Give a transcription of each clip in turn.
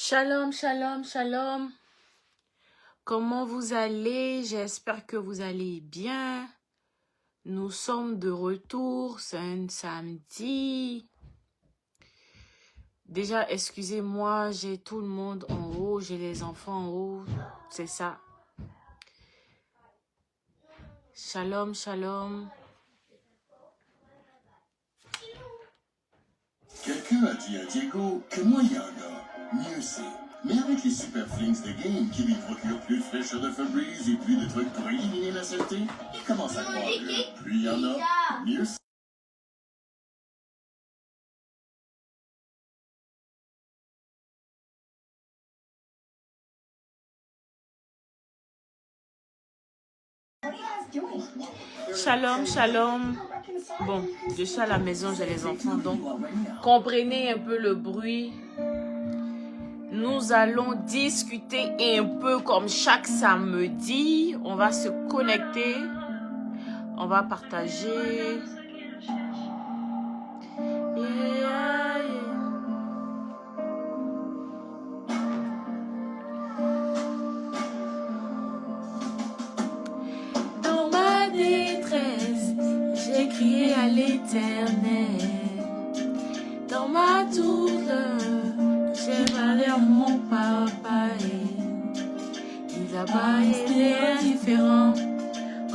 Shalom, shalom, shalom. Comment vous allez? J'espère que vous allez bien. Nous sommes de retour, c'est un samedi. Déjà, excusez-moi, j'ai tout le monde en haut, j'ai les enfants en haut, c'est ça. Shalom, shalom. Quelqu'un a dit à Diego que moins il y en a, mieux c'est. Mais avec les super flings de game qui lui procurent plus de fraîcheur de Febreze et plus de trucs pour éliminer la saleté, il commence à croire que plus il y en a, mieux c'est. Shalom, shalom. Bon, je suis à la maison, j'ai les enfants, donc comprenez un peu le bruit. Nous allons discuter un peu comme chaque samedi. On va se connecter. On va partager. Yeah, yeah. Dans ma détresse, j'ai crié à l'Éternel. Dans ma douleur, j'ai parlé à mon papa. Il n'a pas été indifférent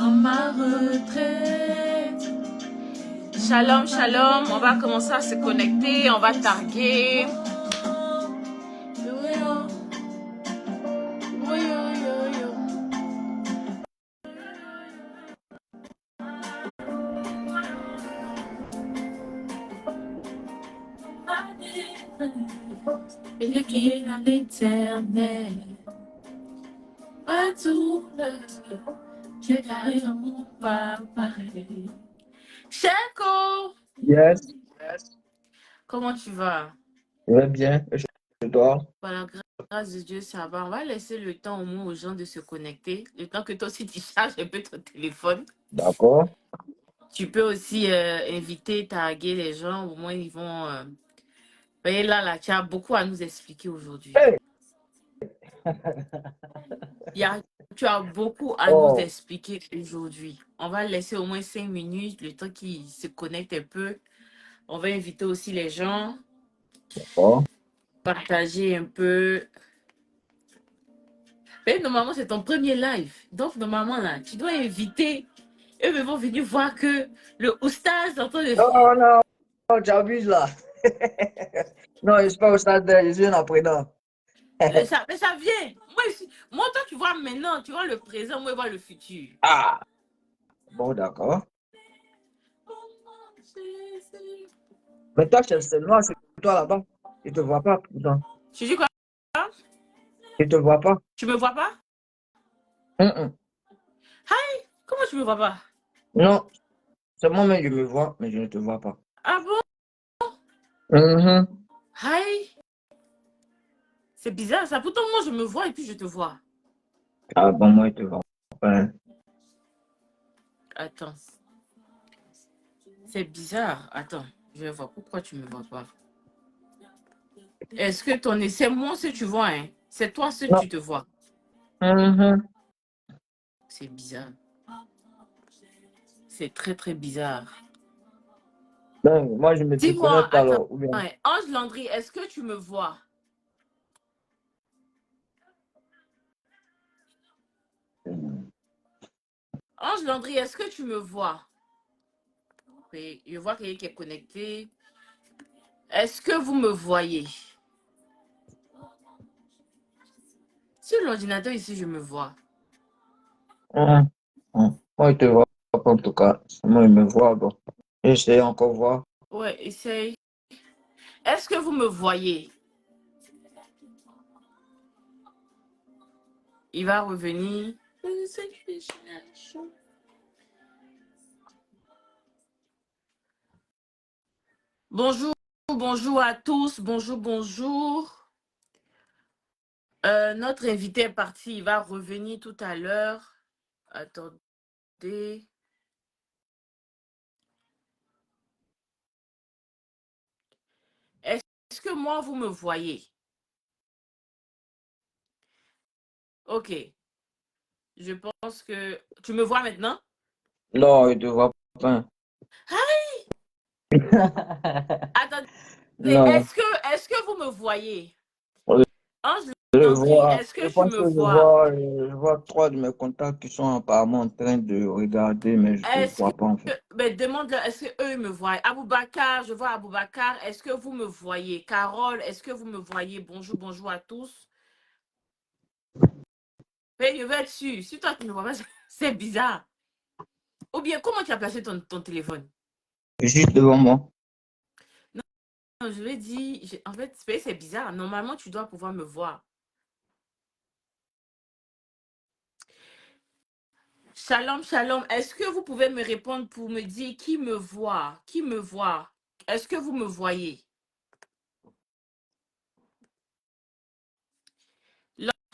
en ma retraite. Shalom, shalom. On va commencer à se connecter. On va targuer. Il est qui est à l'Éternel. Pas tout j'ai carré dans mon papa. Cheko, Yes, comment tu vas? je vais bien. Je dors. Par la grâce de Dieu, ça va. On va laisser le temps au moins aux gens de se connecter. Le temps que toi aussi tu charges un peu ton téléphone. D'accord. Tu peux aussi inviter, taguer les gens. Au moins, ils vont... voyez, là, tu as beaucoup à nous expliquer aujourd'hui. Hey! Tu as beaucoup à nous Oh, expliquer aujourd'hui. On va laisser au moins 5 minutes, le temps qu'ils se connectent un peu. On va inviter aussi les gens, oh. partager un peu. Mais normalement, c'est ton premier live. Donc, normalement, là, tu dois inviter. Eux vont venir voir que le oustaz est en train de... Non, non, non, tu abuses là. Non, je suis pas au stade, je suis en prénom. Mais ça vient. Moi, toi, tu vois maintenant, tu vois le présent, moi, je vois le futur. Ah, bon, d'accord. Mais toi, c'est noir, c'est toi là-bas. Je te vois pas, pourtant. Tu dis quoi? Je te vois pas. Tu me vois pas? Mm-mm. Hi! Comment tu me vois pas? Non, c'est moi-même, je me vois, mais je ne te vois pas. Ah bon? Mhm. Hi! C'est bizarre ça. Pourtant, moi, je me vois et puis je te vois. Ah, bon, moi, je te vois pas. Attends. C'est bizarre. Attends. Je vais voir. Pourquoi tu me vois pas? Est-ce que ton... C'est moi ce que tu vois, hein? C'est toi ce que Non. tu te vois. Mhm. C'est bizarre. C'est très, très bizarre. Donc, moi, je ne te Dis-moi, connecte attends. alors, ou bien. Ouais. Ange Landry, est-ce que tu me vois? Ange Landry, est-ce que tu me vois? Oui, je vois quelqu'un qui est connecté. Est-ce que vous me voyez? Sur l'ordinateur ici, je me vois. Mhm. Mhm. Moi, je te vois pas, en tout cas. Moi, je me vois, bon. J'essaie encore voir. Ouais, essaye. Est-ce que vous me voyez? Il va revenir. Bonjour, bonjour à tous. Bonjour, bonjour. Notre invité est parti. Il va revenir tout à l'heure. Attendez. Est-ce que moi, vous me voyez? Ok. Je pense que... Tu me vois maintenant? Non, il te voit pas. Attendez, Non, est-ce que vous me voyez? je Ange le Landry, vois. est-ce Je que tu pense me que vois? je vois trois de mes contacts qui sont apparemment en train de regarder, mais je ne te Est-ce que... vois pas en fait. Ben, demande-leur, est-ce qu'eux me voient? Aboubacar, je vois Aboubacar, est-ce que vous me voyez? Carole, est-ce que vous me voyez? Bonjour, bonjour à tous. Ben, je vais être sûr. Si toi, tu ne me vois pas, c'est bizarre. Ou bien, comment tu as placé ton téléphone? Juste devant moi. Non, je vais dire, en fait, c'est bizarre. Normalement, tu dois pouvoir me voir. Shalom, shalom. Est-ce que vous pouvez me répondre pour me dire qui me voit? Qui me voit? Est-ce que vous me voyez?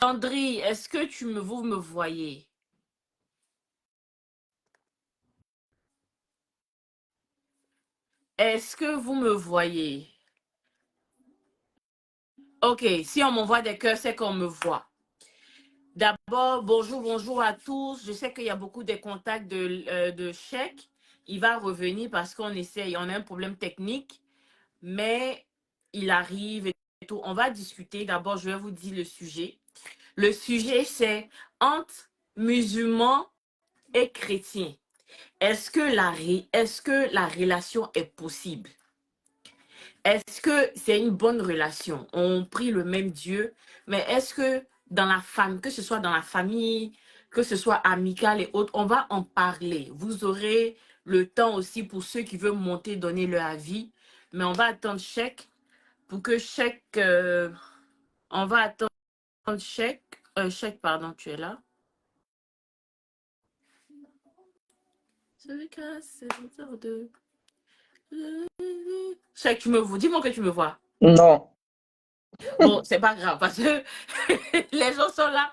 Landry, est-ce que vous me voyez? Est-ce que vous me voyez? Ok, si on m'envoie des cœurs, c'est qu'on me voit. D'abord, bonjour, bonjour à tous. Je sais qu'il y a beaucoup de contacts de chèques. Il va revenir parce qu'on essaye, on a un problème technique, mais il arrive et tout. On va discuter. D'abord, je vais vous dire le sujet. Le sujet, c'est entre musulmans et chrétiens. Est-ce que la relation est possible? Est-ce que c'est une bonne relation? On prie le même Dieu, mais est-ce que dans la famille, que ce soit dans la famille, que ce soit amical et autres, on va en parler. Vous aurez le temps aussi pour ceux qui veulent monter, donner leur avis, mais on va attendre chèque pour que chèque, on va attendre chèque, chèque, pardon, tu es là. Chèque, tu me vois, dis-moi que tu me vois. Non. Bon, c'est pas grave parce que les gens sont là.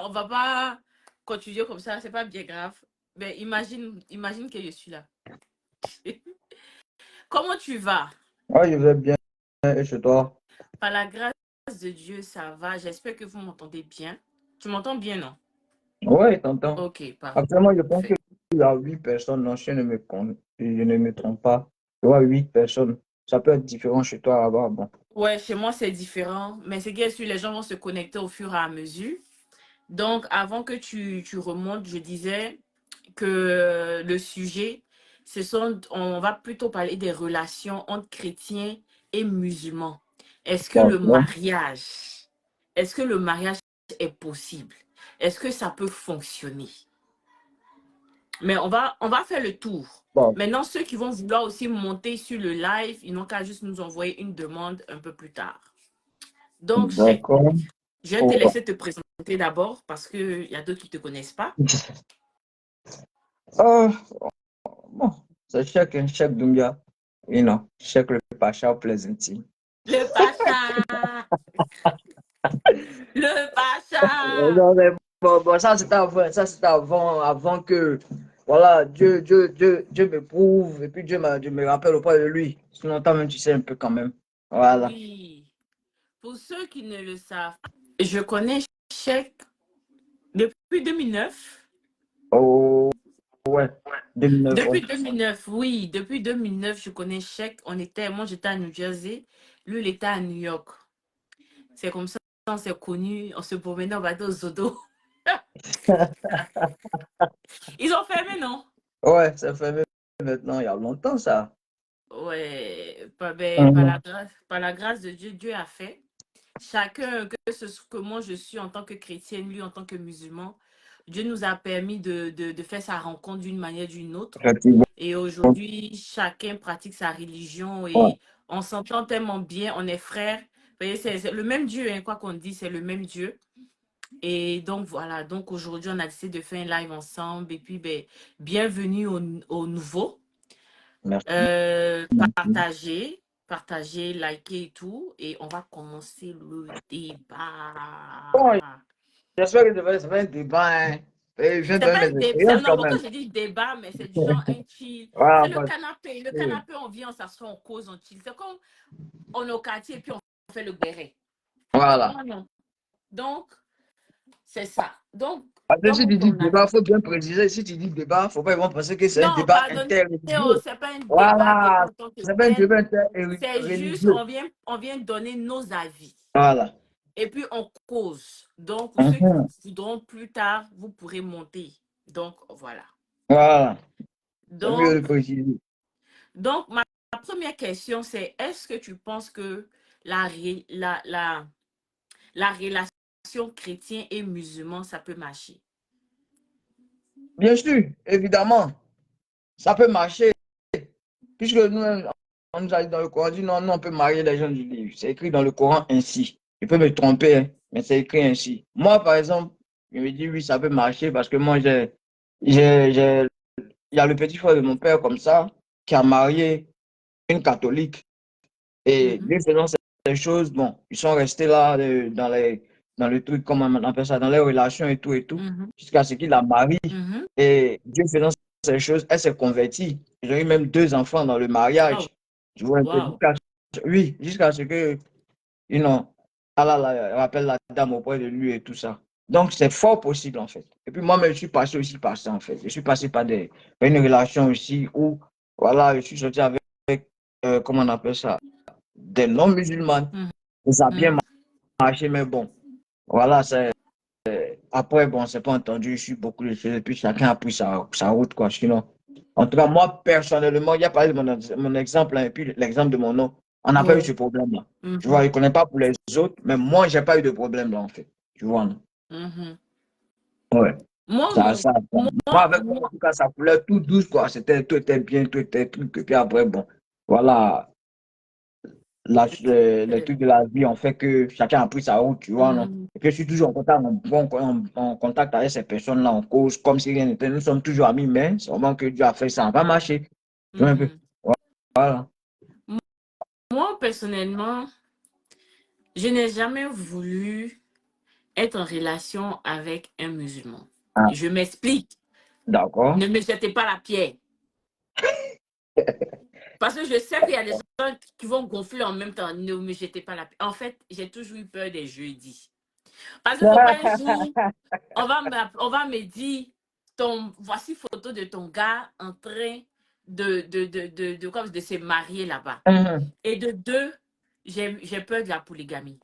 On va pas continuer comme ça. C'est pas bien grave. Mais imagine que je suis là. Comment tu vas? Moi, je vais bien et chez toi. Par la grâce de Dieu, ça va. J'espère que vous m'entendez bien. Tu m'entends bien, non? Oui, t'entends. Ok, Actuellement, je pense parfait. qu'il y a 8 personnes. Non, si je ne me trompe pas. Il y a 8 personnes. Ça peut être différent chez toi là-bas. Bon. Ouais, chez moi, c'est différent. Mais c'est bien sûr, les gens vont se connecter au fur et à mesure. Donc, avant que tu remontes, je disais que le sujet, on va plutôt parler des relations entre chrétiens et musulmans. Bon, Est-ce que le mariage est possible? Est-ce que ça peut fonctionner? Mais on va faire le tour. bon. Maintenant, ceux qui vont vouloir aussi monter sur le live, ils n'ont qu'à juste nous envoyer une demande un peu plus tard. Donc, Cheikh, D'accord. je vais te Oh. laisser te présenter d'abord parce qu'il y a d'autres qui ne te connaissent pas. Ah, bon, c'est chaque Doumbia. You know, chaque le Pacha plaisantin. Le Pacha! Le Pacha! Non, mais bon, ça c'était avant que, voilà, Dieu m'éprouve et puis Dieu me rappelle auprès de lui. Sinon, toi-même, tu sais un peu quand même. Voilà. Oui. Pour ceux qui ne le savent, je connais Cheikh depuis 2009. Oh, ouais, 2009, ouais. Depuis 2009, oui. Depuis 2009, je connais Cheikh. Moi, j'étais à New Jersey. Lui, il était à New York. C'est comme ça qu'on s'est connus. On se promenait, on va dire au Zodo. Ils ont fermé, non? Ouais, ça fait même maintenant, il y a longtemps, ça. Ouais. Mhm. Par la grâce de Dieu, Dieu a fait. Chacun, que moi je suis en tant que chrétienne, lui en tant que musulman, Dieu nous a permis de faire sa rencontre d'une manière ou d'une autre. Effectivement. Et aujourd'hui, chacun pratique sa religion Ouais, et on s'entend tellement bien, on est frères. Vous voyez, c'est le même Dieu, hein, quoi qu'on dise, c'est le même Dieu. Et donc voilà, donc aujourd'hui, on a décidé de faire un live ensemble. Et puis, ben, bienvenue au nouveau. merci. Merci. Partagez, likez et tout. Et on va commencer le débat. Bon, j'espère que ça va être un débat, hein. Et je viens de C'est pas donner un mes débat. expériences Non, quand pourquoi même. j'ai dit débat, mais c'est du genre un chill. Voilà, C'est le parce canapé. Le que, canapé, on vient, on s'assoit, on cause, on chill. C'est comme on est au quartier et puis on fait le béret. voilà. Normalement, non. Donc, C'est ça. Donc, Parce que donne si tu dis ton débat, il avis. faut bien préciser. Si tu dis débat, il ne faut pas vraiment penser que c'est un Non, débat pardonnez, interreligieux. c'est pas un débat Voilà. en tant que C'est pas un tel. débat C'est juste, interreligieux. on vient donner nos avis. Voilà. Et puis, on cause. Donc, pour ceux qui Mhm. voudront plus tard, vous pourrez monter. Donc, voilà. Voilà. C'est mieux de Donc, préciser. ma première question, c'est est-ce que tu penses que la relation chrétien et musulman, ça peut marcher? Bien sûr, évidemment, ça peut marcher. Puisque nous, on nous a dit dans le Coran, on dit non, non, on peut marier les gens du livre. C'est écrit dans le Coran ainsi. Je peux me tromper, hein, mais c'est écrit ainsi. Moi, par exemple, je me dis oui, ça peut marcher parce que moi, il y a le petit frère de mon père comme ça qui a marié une catholique. Et Mhm, Dieu faisant ces choses, bon, ils sont restés là dans le truc, comment on appelle ça, dans les relations et tout, mhm, jusqu'à ce qu'il la marie. mhm. Et Dieu faisant ces choses, elle s'est convertie. Ils ont eu même 2 enfants dans le Oh, mariage. Tu vois, un peu wow. oui, jusqu'à ce que, you know, Allah rappelle la dame auprès de lui et tout ça. Donc, c'est fort possible, en fait. Et puis, moi-même, je suis passé aussi par ça, en fait. Je suis passé par une relation aussi où, voilà, je suis sorti avec, comment on appelle ça, des non-musulmans. Mhm, Ça a bien mhm, marché, mais bon, voilà, c'est, après, bon, c'est pas entendu, je suis beaucoup de choses, et puis chacun a pris sa route, quoi. Sinon, en tout cas, moi, personnellement, il y a pas eu mon exemple, hein, et puis l'exemple de mon nom, on n'a pas eu ouais, ce problème-là. Tu vois, mhm, je ne connais pas pour les autres, mais moi, j'ai pas eu de problème, là, en fait. Tu vois, non? mhm. Ouais. Moi, Moi, avec moi, en moi, tout cas, ça coulait tout douce, quoi. Tout était bien, tout était truc, et puis après, bon, voilà. Les trucs de la vie ont fait que chacun a pris sa route, tu vois, non? mhm, Et puis je suis toujours en contact avec ces personnes-là, en cause, comme si rien n'était. Nous sommes toujours amis, mais c'est vraiment que Dieu a fait ça, ça va marcher. Tu vois un peu? mhm. Voilà. Moi, personnellement, je n'ai jamais voulu être en relation avec un musulman. Ah, Je m'explique. d'accord. Ne me jetez pas la pierre. Parce que je sais qu'il y a des gens qui vont gonfler en même temps. Ne me jetez pas la pierre. En fait, j'ai toujours eu peur des jeudis. Parce qu'il ne faut pas un jour, on va me dire, voici photo de ton gars en train de se marier là-bas. Mhm. Et de deux, j'ai peur de la polygamie.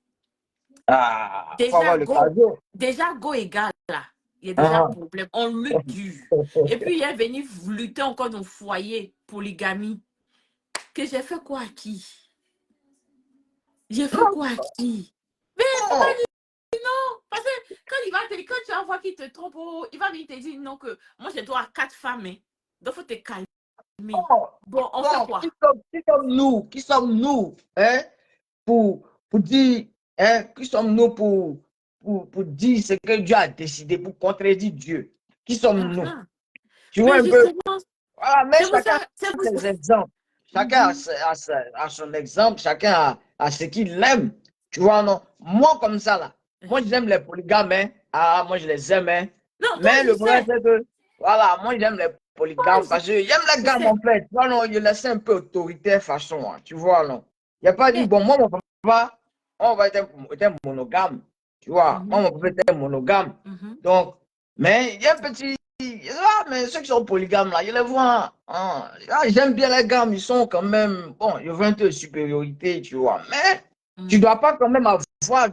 Ah, faut Déjà, avoir l'occasion. go égal là. Il y a déjà Ah. problème. On lutte dur. Et puis, il est venu lutter encore dans le foyer, polygamie. Que j'ai fait quoi à qui? J'ai fait quoi à qui? Mais il va Non, dire non. Parce que quand tu vas voir qu'il te trompe, il va venir te dire non, que moi j'ai droit à 4 femmes. Hein. Donc, il faut te calmer. non, Bon, on fait non. quoi? Qui sommes-nous? Qui sommes-nous? Hein? Pour dire, hein, qui sommes-nous pour dire ce que Dieu a décidé, pour contredire Dieu? Qui sommes-nous? Ah. Tu vois Mais un peu? justement, Voilà, mais c'est pour chacun ça. C'est a pour ça. ses exemples. Chacun Mhm. a son exemple, chacun a ce qu'il aime. Tu vois, non? Moi, comme ça, là, moi, j'aime les polygames, hein. Ah, moi, je les aime, hein. Non, toi, Mais je le problème, sais. c'est que, voilà, moi, j'aime les Toi, polygames parce que j'aime les je gammes, sais. en fait. Tu vois, non, je laisse un peu autoritaire façon, hein, tu vois, non? Il n'y a pas dit, Yeah. bon, moi, mon papa, on va être monogame. Tu vois, moi, Mhm, mon papa était monogame. mhm. Donc, mais il y a un petit. Ah, mais ceux qui sont polygames là, je les vois. Hein. Ah, j'aime bien les gammes, ils sont quand même. Bon, il y a un peu de supériorité, tu vois. Mais tu ne Mhm. dois pas quand même avoir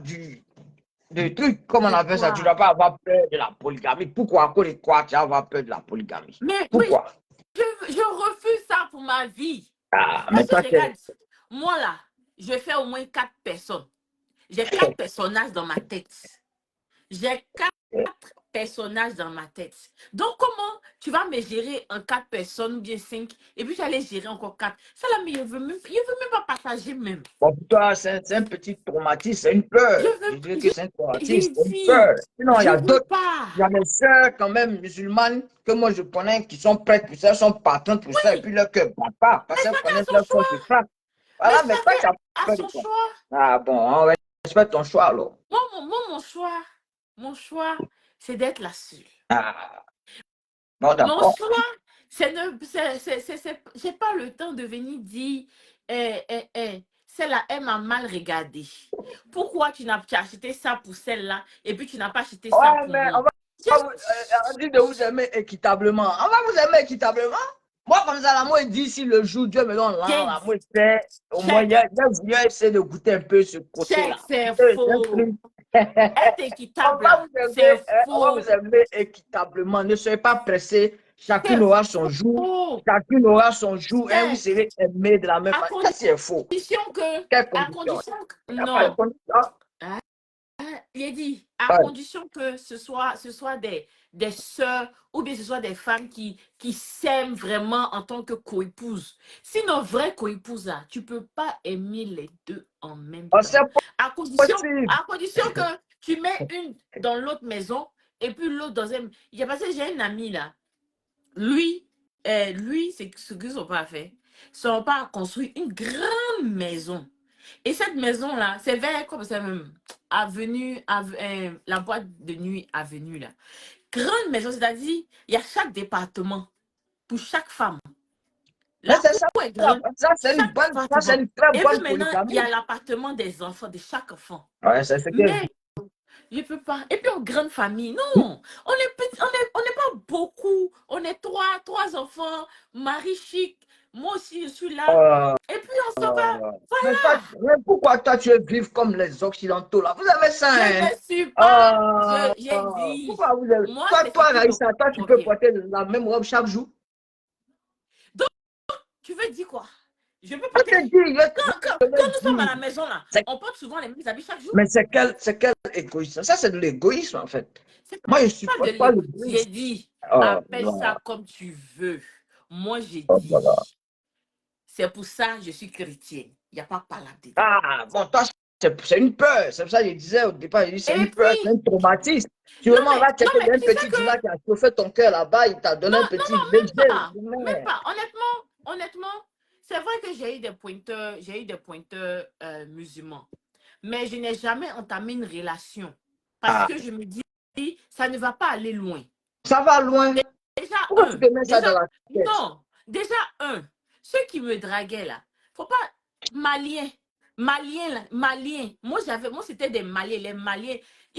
des trucs, comme on De appelle ça. Tu ne quoi? dois pas avoir peur de la polygamie. Pourquoi? À cause de quoi tu vas avoir peur de la polygamie? Mais Pourquoi? je refuse ça pour ma vie. Ah, mais Parce toi, que regarde, moi là, je fais au moins 4 personnes. J'ai 4 personnages dans ma tête. J'ai 4 personnages dans ma tête. Donc, comment tu vas me gérer en 4 personnes ou bien 5 et puis tu allais gérer encore 4? Ça là, mais je veux même pas partager même. bon, pour toi, c'est un petit traumatisme, c'est une Je peur. Je veux, dirais que c'est un j'ai traumatisme, une c'est une fille. peur. Sinon, il y Je a veux d'autres. pas. Il y a des sœurs quand même musulmanes que moi je connais qui sont prêtes pour ça, sont partantes pour ça, et Oui, puis leur cœur ne bat pas, mais parce qu'elles chacun a connaissent son leur force de choix. frappe. Mais Voilà, mais toi, tu chacun as a peur de son quoi? choix. Ah bon, on respecte ton choix alors. Mon choix, c'est d'être la seule. Ah, bon, Mon d'accord. choix, j'ai pas le temps de venir dire, eh, eh, eh, celle-là, elle m'a mal regardé. Pourquoi tu as acheté ça pour celle-là et puis tu n'as pas acheté ça Ouais, pour mais moi? on dit de vous aimer équitablement. On va vous aimer équitablement. Moi, comme ça, là, moi, il dit si le jour Dieu me donne là, là, moi, c'est au moins, il y a voulu essayer de goûter un peu ce côté-là. C'est faux. Être On équitable, va là, vous aimer, c'est on va faux. vous aimer équitablement. Ne soyez pas pressés. Chacune aura son jour. Faux. Chacune aura son jour et vous C'est serez aimés de la même à manière. Ça, c'est faux. condition que, Quelle à condition? condition que, Il n'y a pas de non. condition. Il est dit, à Ouais. condition que ce soit des sœurs ou bien ce soit des femmes qui s'aiment vraiment en tant que coépouse. Sinon, vraie coépouse, là, tu ne peux pas aimer les deux en même Oh, temps. c'est À condition que tu mets une dans l'autre maison et puis l'autre dans un... Il y a passé, j'ai un ami là. Lui, c'est ce qu'ils n'ont pas fait. Son père a construit une grande maison. Et cette maison-là, c'est vers, comme ça même, la boîte de nuit avenue, là. Grande maison, c'est-à-dire, il y a chaque département pour chaque femme. Mais La c'est ça, cour est grande, ça c'est une chaque bonne, ça c'est département. une très Et puis bonne maintenant, il y a polygamie. l'appartement des enfants, de chaque enfant. Ouais, c'est ce que Mais je ne peux pas. Et puis en grande famille, non. On est petit, on n'est pas beaucoup. On est trois enfants, mari chic. Moi aussi, je suis là. euh, Et puis on se va. mais pourquoi toi tu veux vivre comme les Occidentaux là? Vous avez ça, Je hein? ne suis pas. Euh, J'ai dit. pourquoi vous avez... Moi, c'est ce Toi, qui me Raïssa, toi, tu peux convient. porter la même robe chaque jour? Donc, tu veux dire quoi? Je peux Je porter. te dis, Quand nous sommes à la dis. maison, là, on porte souvent les mêmes habits chaque jour. Mais c'est quel égoïsme? Ça, c'est de l'égoïsme, en fait. C'est Moi, je ne pas de supporte pas l'égo. J'ai l'égoïsme. dit, Oh, appelle voilà. ça comme tu veux. Moi, j'ai Oh, dit. voilà. C'est pour ça que je suis chrétienne. Il n'y a pas palabre dedans. Ah, bon, toi, c'est une peur. C'est pour ça que je disais au départ, c'est Et une peur, c'est puis, un traumatisme. non Sûrement, on va mais checker un tu sais petit que, diva qui a chauffé ton cœur là-bas, il t'a donné un petit léger. même pas. Honnêtement, c'est vrai que j'ai eu des pointeurs musulmans. Mais je n'ai jamais entamé une relation parce Ah, que je me dis, ça ne va pas aller loin. ça va loin. Pourquoi tu te mets ça dans la tête? Non, déjà ceux qui me draguaient là, faut pas, Maliens, là, Maliens. Moi c'était des Maliens, les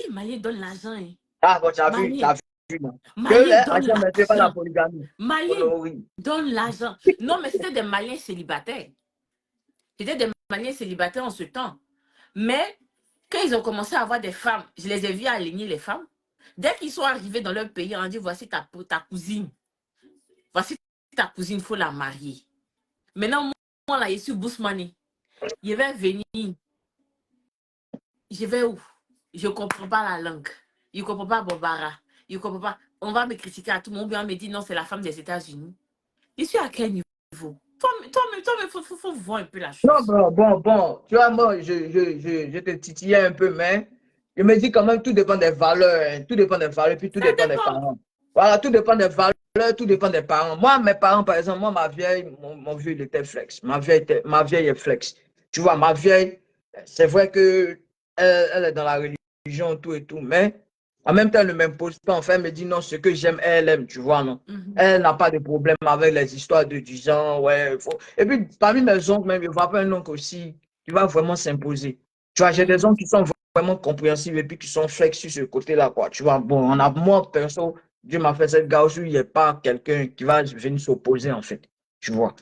Maliens donnent l'argent. Hein. Ah, bon, tu as vu, Maliens, non? Que Maliens donnent l'argent ne fait pas la l'argent. polygamie. Maliens donnent l'argent. Non, mais c'était des Maliens célibataires. C'était des Maliens célibataires en ce temps. Mais quand ils ont commencé à avoir des femmes, je les ai vus aligner les femmes. Dès qu'ils sont arrivés dans leur pays, on a dit, voici ta cousine. Voici ta cousine, il faut la marier. Maintenant, moi, là, je suis Bousmani. Je vais venir. Je vais où? Je ne comprends pas la langue. Je ne comprends pas Bobara. Je ne comprends pas. On va me critiquer à tout le monde. On me dit, non, c'est la femme des États-Unis. Je suis à quel niveau? Toi, il faut voir un peu la Non, chose. bon. Tu vois, moi, je te titillais un peu, mais je me dis quand même, tout dépend des valeurs. Hein. Tout dépend des valeurs, puis tout Ça dépend des dépend. parents. Voilà, tout dépend des valeurs, tout dépend des parents. Moi, mes parents, par exemple, moi, ma vieille, mon vieux, il était flex. Ma vieille est flex. Tu vois, ma vieille, c'est vrai que elle est dans la religion, tout et tout, mais en même temps, elle ne m'impose pas. Enfin, elle me dit non, ce que j'aime, elle aime, tu vois, non. Elle n'a pas de problème avec les histoires de 10 ans, ouais, faut... Et puis, parmi mes oncles, même, je ne vois pas un oncle aussi qui va vraiment s'imposer. Tu vois, j'ai des oncles qui sont vraiment compréhensifs et puis qui sont flex sur ce côté-là, quoi. Tu vois, bon, on a, moi, perso, Dieu m'a fait cette gars où il n'y a pas quelqu'un qui va venir s'opposer, en fait. Tu vois.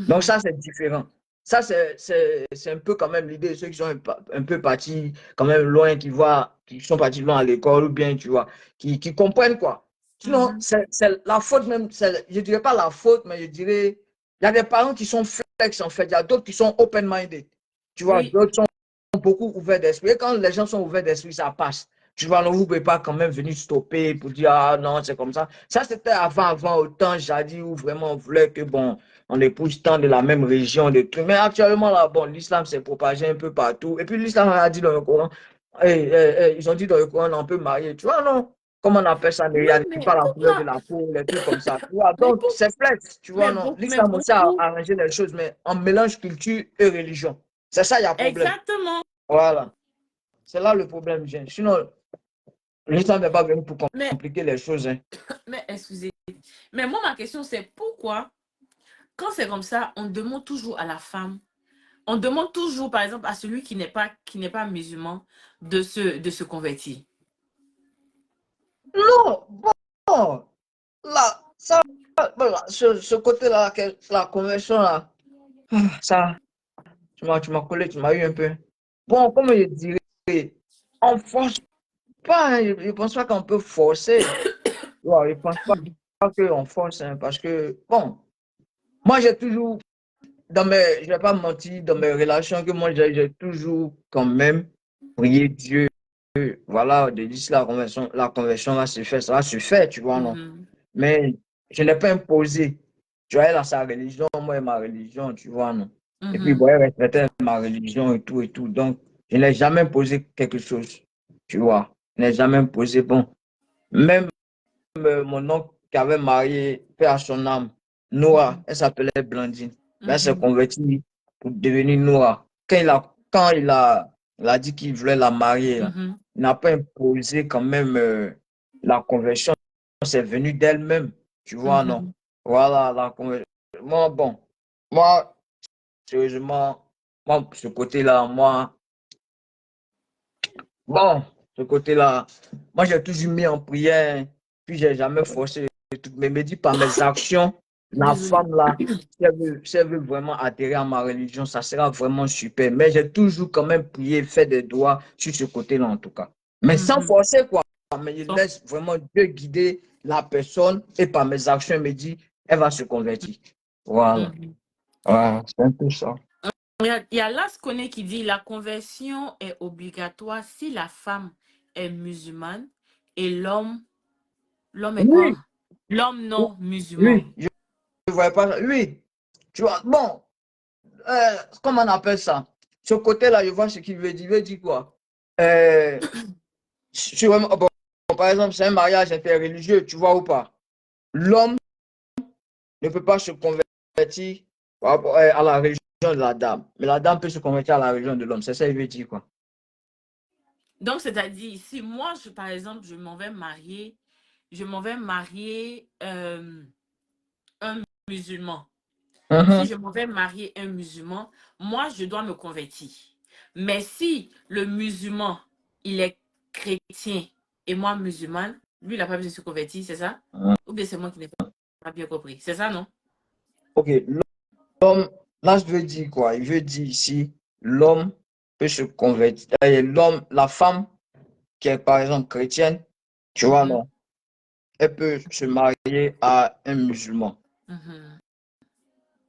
Donc, ça, c'est différent. Ça, c'est un peu quand même l'idée de ceux qui sont un peu partis quand même loin, qui sont partis loin à l'école ou bien, tu vois, qui comprennent quoi. Sinon, c'est la faute même, je dirais pas la faute, mais je dirais, il y a des parents qui sont flex en fait, il y a d'autres qui sont open-minded. Tu vois, Oui. d'autres sont beaucoup ouverts d'esprit. Et quand les gens sont ouverts d'esprit, ça passe. Tu vois, non, vous ne pouvez pas quand même venir stopper pour dire, ah non, c'est comme ça. Ça, c'était avant, au temps jadis où vraiment on voulait que, bon, on épouse tant de la même région, de trucs. Mais actuellement, là, bon, l'islam s'est propagé un peu partout. Et puis l'islam a dit dans le Coran, ils ont dit dans le Coran, on peut marier. Tu vois, non? Comment on appelle ça? Il n'y Oui, a mais pas la couleur de pourquoi? la peau, les trucs comme ça. Tu vois, Mais, donc, c'est flex, tu vois, non? mais L'islam aussi a beaucoup. arrangé les choses, mais on mélange culture et religion. C'est ça, il y a problème. Exactement. Voilà. C'est là le problème, vient. Sinon, l'islam n'est pas venu pour Mais, compliquer les choses. Hein. excusez. Mais moi, ma question, c'est pourquoi, quand c'est comme ça, on demande toujours à la femme, On demande toujours, par exemple, à celui qui n'est pas musulman de se convertir. Non, bon, là, ça, voilà, ce côté-là, la conversion là, ça, tu m'as collé, tu m'as eu un peu. Bon, comme je dirais, on force pas, hein, je pense pas qu'on peut forcer. Ouais, je pense pas qu'on force, hein, parce que, bon, moi j'ai toujours, je vais pas mentir, dans mes relations, que moi j'ai toujours quand même prié Dieu, voilà, de dire si la conversion va se faire, ça va se faire, tu vois, non? Mhm, Mais je n'ai pas imposé. Tu vois, elle a sa religion, moi et ma religion, tu vois, non? Et puis, mhm, bon, elle respectait ma religion et tout et tout. Donc, je n'ai jamais imposé quelque chose, tu vois. Je n'ai jamais imposé, bon. Même mon oncle qui avait marié, paix à son âme, Noah, elle s'appelait Blandine. Mais elle s'est mhm, convertie pour devenir Noah. Il a dit qu'il voulait la marier, là, mhm, il n'a pas imposé quand même la conversion. C'est venu d'elle-même, tu vois, non? mhm. Voilà, la conversion. Moi, bon, moi, sérieusement, moi, ce côté-là, moi, bon, ce côté-là, moi, j'ai toujours mis en prière, puis j'ai jamais forcé le truc. Mais me dit par mes actions, la Désolée. femme là, si elle veut vraiment adhérer à ma religion, ça sera vraiment super. Mais j'ai toujours quand même prié, fait des doigts sur ce côté-là, en tout cas. Mais sans Mhm. forcer, quoi. Mais je Sauf- laisse vraiment Dieu guider la personne et par mes actions, il me dit, elle va se convertir. Voilà. mhm. Voilà, c'est un peu ça. Il y a Las Koné qui dit la conversion est obligatoire si la femme est musulmane et l'homme est quoi? Oui, L'homme non musulman. oui, je ne voyais pas ça. Oui, tu vois, bon. Comment on appelle ça? Ce côté-là, je vois ce qu'il veut dire. Il veut dire quoi? Euh, bon, par exemple, c'est un mariage interreligieux, tu vois ou pas? L'homme ne peut pas se convertir à la religion de la dame, mais la dame peut se convertir à la religion de l'homme. C'est ça qu'il veut dire, quoi. Donc, c'est-à-dire, si moi, par exemple, je m'en vais marier un musulman. Si Mhm. je m'en vais marier un musulman, moi, je dois me convertir. Mais si le musulman, il est chrétien et moi musulmane, lui, il n'a pas besoin de se convertir, c'est ça? Ou bien c'est moi qui n'ai pas bien compris. C'est ça, non? Ok, l'homme, là, je veux dire quoi? Il veut dire ici, l'homme peut se convertir. L'homme, la femme qui est par exemple chrétienne, tu vois, Mhm, non? Elle peut se marier à un musulman. mhm,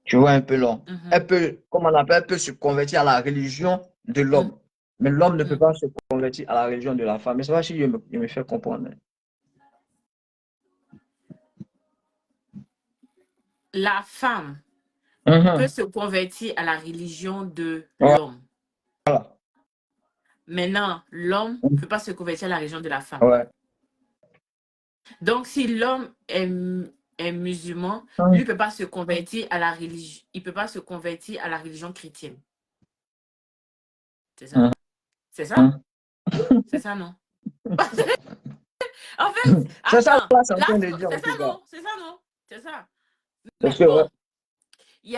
Tu vois un peu long. mhm, Elle peut, comme on appelle, elle peut se convertir à la religion de mhm, l'homme. Mais l'homme ne peut mhm. pas se convertir à la religion de la femme. Mais c'est pas si je me fais comprendre. La femme peut Mhm. se convertir à la religion de Voilà. l'homme. Maintenant, l'homme ne peut pas se convertir à la religion de la femme. Ouais. Donc, si l'homme est musulman, lui Mhm. ne peut pas se convertir à la religion. Il peut pas se convertir à la religion chrétienne. C'est ça? C'est ça? Mhm. C'est ça, non? En fait, C'est ça, attends. là, c'est en Là, train de dire c'est en ça, tout cas. non? C'est ça, non? C'est ça. Parce Mais que, ouais. bon, il y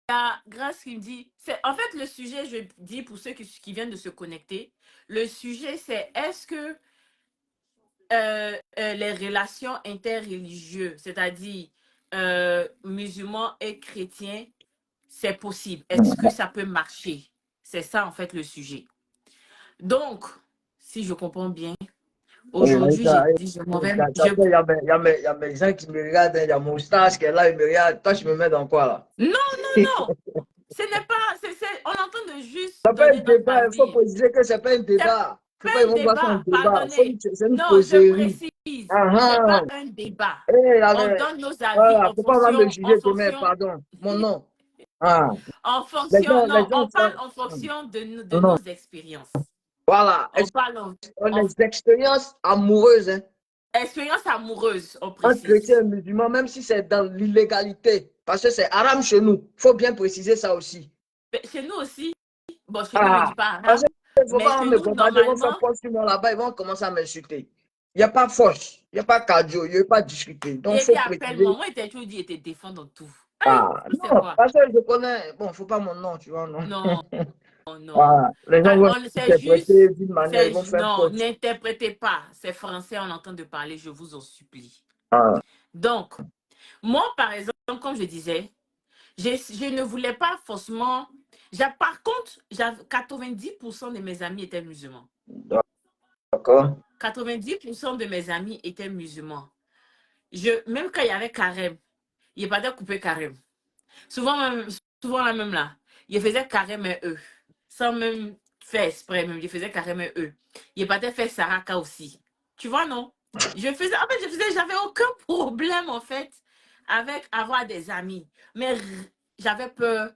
a Grâce qui me dit. En fait, le sujet, je dis pour ceux qui viennent de se connecter, le sujet, c'est est-ce que les relations interreligieuses, c'est-à-dire musulmans et chrétiens, c'est possible. Est-ce que ça peut marcher? C'est ça, en fait, le sujet. Donc, si je comprends bien, Oui, aujourd'hui, j'ai dit, je m'en vais. il y a il y a mes gens qui me regardent, hein. Il y a mon stage qui est là, il me regarde. Toi, je me mets dans quoi là? Non, non, non. Ce n'est pas. On entend de juste C'est pas un donner notre débat, il faut avis. préciser que c'est pas un C'est débat. pas Faut pas, ils un vont voir ça un débat, débat. pardonnez. C'est une Non, je causerie. précise. Ah, C'est ah. pas un débat. Eh, On avec, donne nos avis voilà, en faut pas avoir me fonction, en juger demain, fonction, pardon. Mon nom. Ah, en fonction, les non, gens on parle sont. en fonction de Non, nos expériences. voilà. On parle On a en des expériences amoureuses, hein, expérience amoureuse, on entre chrétiens et précise. musulmans, même si c'est dans l'illégalité. Parce que c'est haram chez nous. Il faut bien préciser ça aussi. Mais chez nous aussi, bon, chez nous, on ne Ah, dit pas parce arabe, qu'il ne faut mais pas chez me nous, bombarder, ils vont faire normalement, poste sur moi là-bas, ils vont commencer à m'insulter. Il n'y a pas force, il n'y a pas cardio, il n'y a pas discuter. Donc, il il a dit faut préciser. appelle-moi. Moi, il t'a toujours dit, il te défend dans tout. Ah, C'est non, quoi? parce que je connais. Bon, faut pas mon nom, tu vois, non. Non, non. Voilà. Les gens Ah, vont c'est interpréter juste, d'une manière, ils vont faire non, faute. n'interprétez pas. C'est français, on est en train de parler, je vous en supplie. Ah, Donc, moi, par exemple, comme je disais, je ne voulais pas forcément... Par contre, 90% de mes amis étaient musulmans. d'accord. 90% de mes amis étaient musulmans. Même quand il y avait carême, il n'y a pas de couper carême. Souvent, là même là, il faisait carême eux. Sans même faire exprès, même, il faisait carême eux. Il pas fait Saraka aussi. Tu vois, non? J'avais aucun problème, en fait, avec avoir des amis. Mais j'avais peur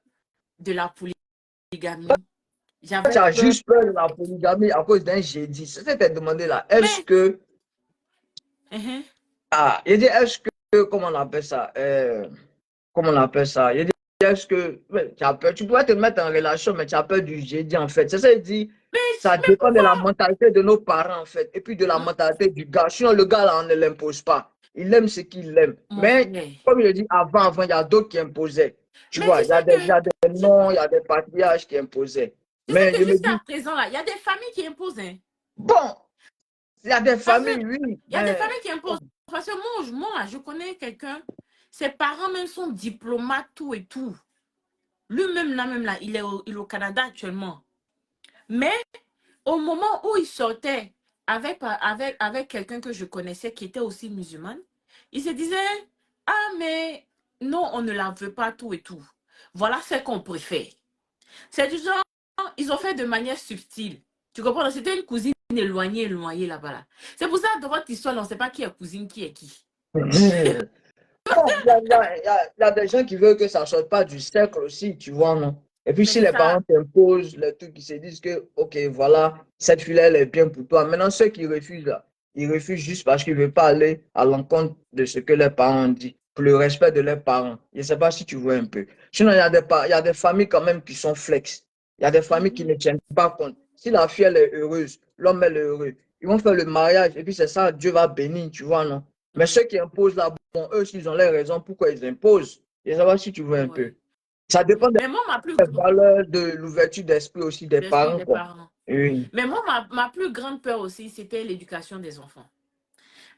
de la polygamie. Tu J'avais as peur. juste peur de la polygamie à cause d'un jeudi. C'est ce que tu as demandé là. Est-ce Mais, que. uh-huh. Ah, il dit, est-ce que. Comment on appelle ça? Comment on appelle ça? Il dit, est-ce que. Ouais, tu as peur. Tu pourrais te mettre en relation, mais tu as peur du jeudi en fait. C'est ça, il dit. Ça mais dépend de la mentalité de nos parents, en fait, et puis de la mentalité du gars. Sinon, le gars, là, on ne l'impose pas. Il aime ce qu'il aime. mon Mais, frère. comme je dis, avant, il y a d'autres qui imposaient. Tu Mais vois, il y a des noms, il y a des patriarches qui imposaient. tu sais Mais que je me jusqu'à dis, présent, là, il y a des familles qui imposent. Hein. bon, il y a des Parce que familles, oui, il y a des mais familles qui imposent. Parce que moi, je connais quelqu'un, ses parents même sont diplomates, tout et tout. Lui-même, là, il est au Canada actuellement. Mais au moment où il sortait avec quelqu'un que je connaissais qui était aussi musulmane, il se disait, ah, mais non, on ne la veut pas, tout et tout. Voilà ce qu'on préfère. C'est du genre, ils ont fait de manière subtile. Tu comprends? C'était une cousine éloignée là-bas. Là. C'est pour ça, dans votre histoire, on ne sait pas qui est cousine, qui est qui. bon, il y a des gens qui veulent que ça ne sorte pas du cercle aussi, tu vois, non? Et puis, Mais si c'est les ça. parents t'imposent le truc, ils se disent que, OK, voilà, cette fille-là, elle est bien pour toi. Maintenant, ceux qui refusent, là, ils refusent juste parce qu'ils ne veulent pas aller à l'encontre de ce que leurs parents ont dit, pour le respect de leurs parents. Je ne sais pas si tu vois un peu. Sinon, il y a des familles quand même qui sont flex. Il y a des familles qui ne tiennent pas compte. Si la fille, elle est heureuse, l'homme, elle est heureux, ils vont faire le mariage et puis c'est ça, Dieu va bénir, tu vois, non? Mais ceux qui imposent là, bon, eux, s'ils ont les raisons pourquoi ils imposent. Je ne sais pas si tu vois un peu. Ouais. Ça dépend des Mais moi, ma plus valeurs, de l'ouverture d'esprit aussi des l'esprit parents, des quoi. parents. Oui. Mais moi, ma plus grande peur aussi, c'était l'éducation des enfants.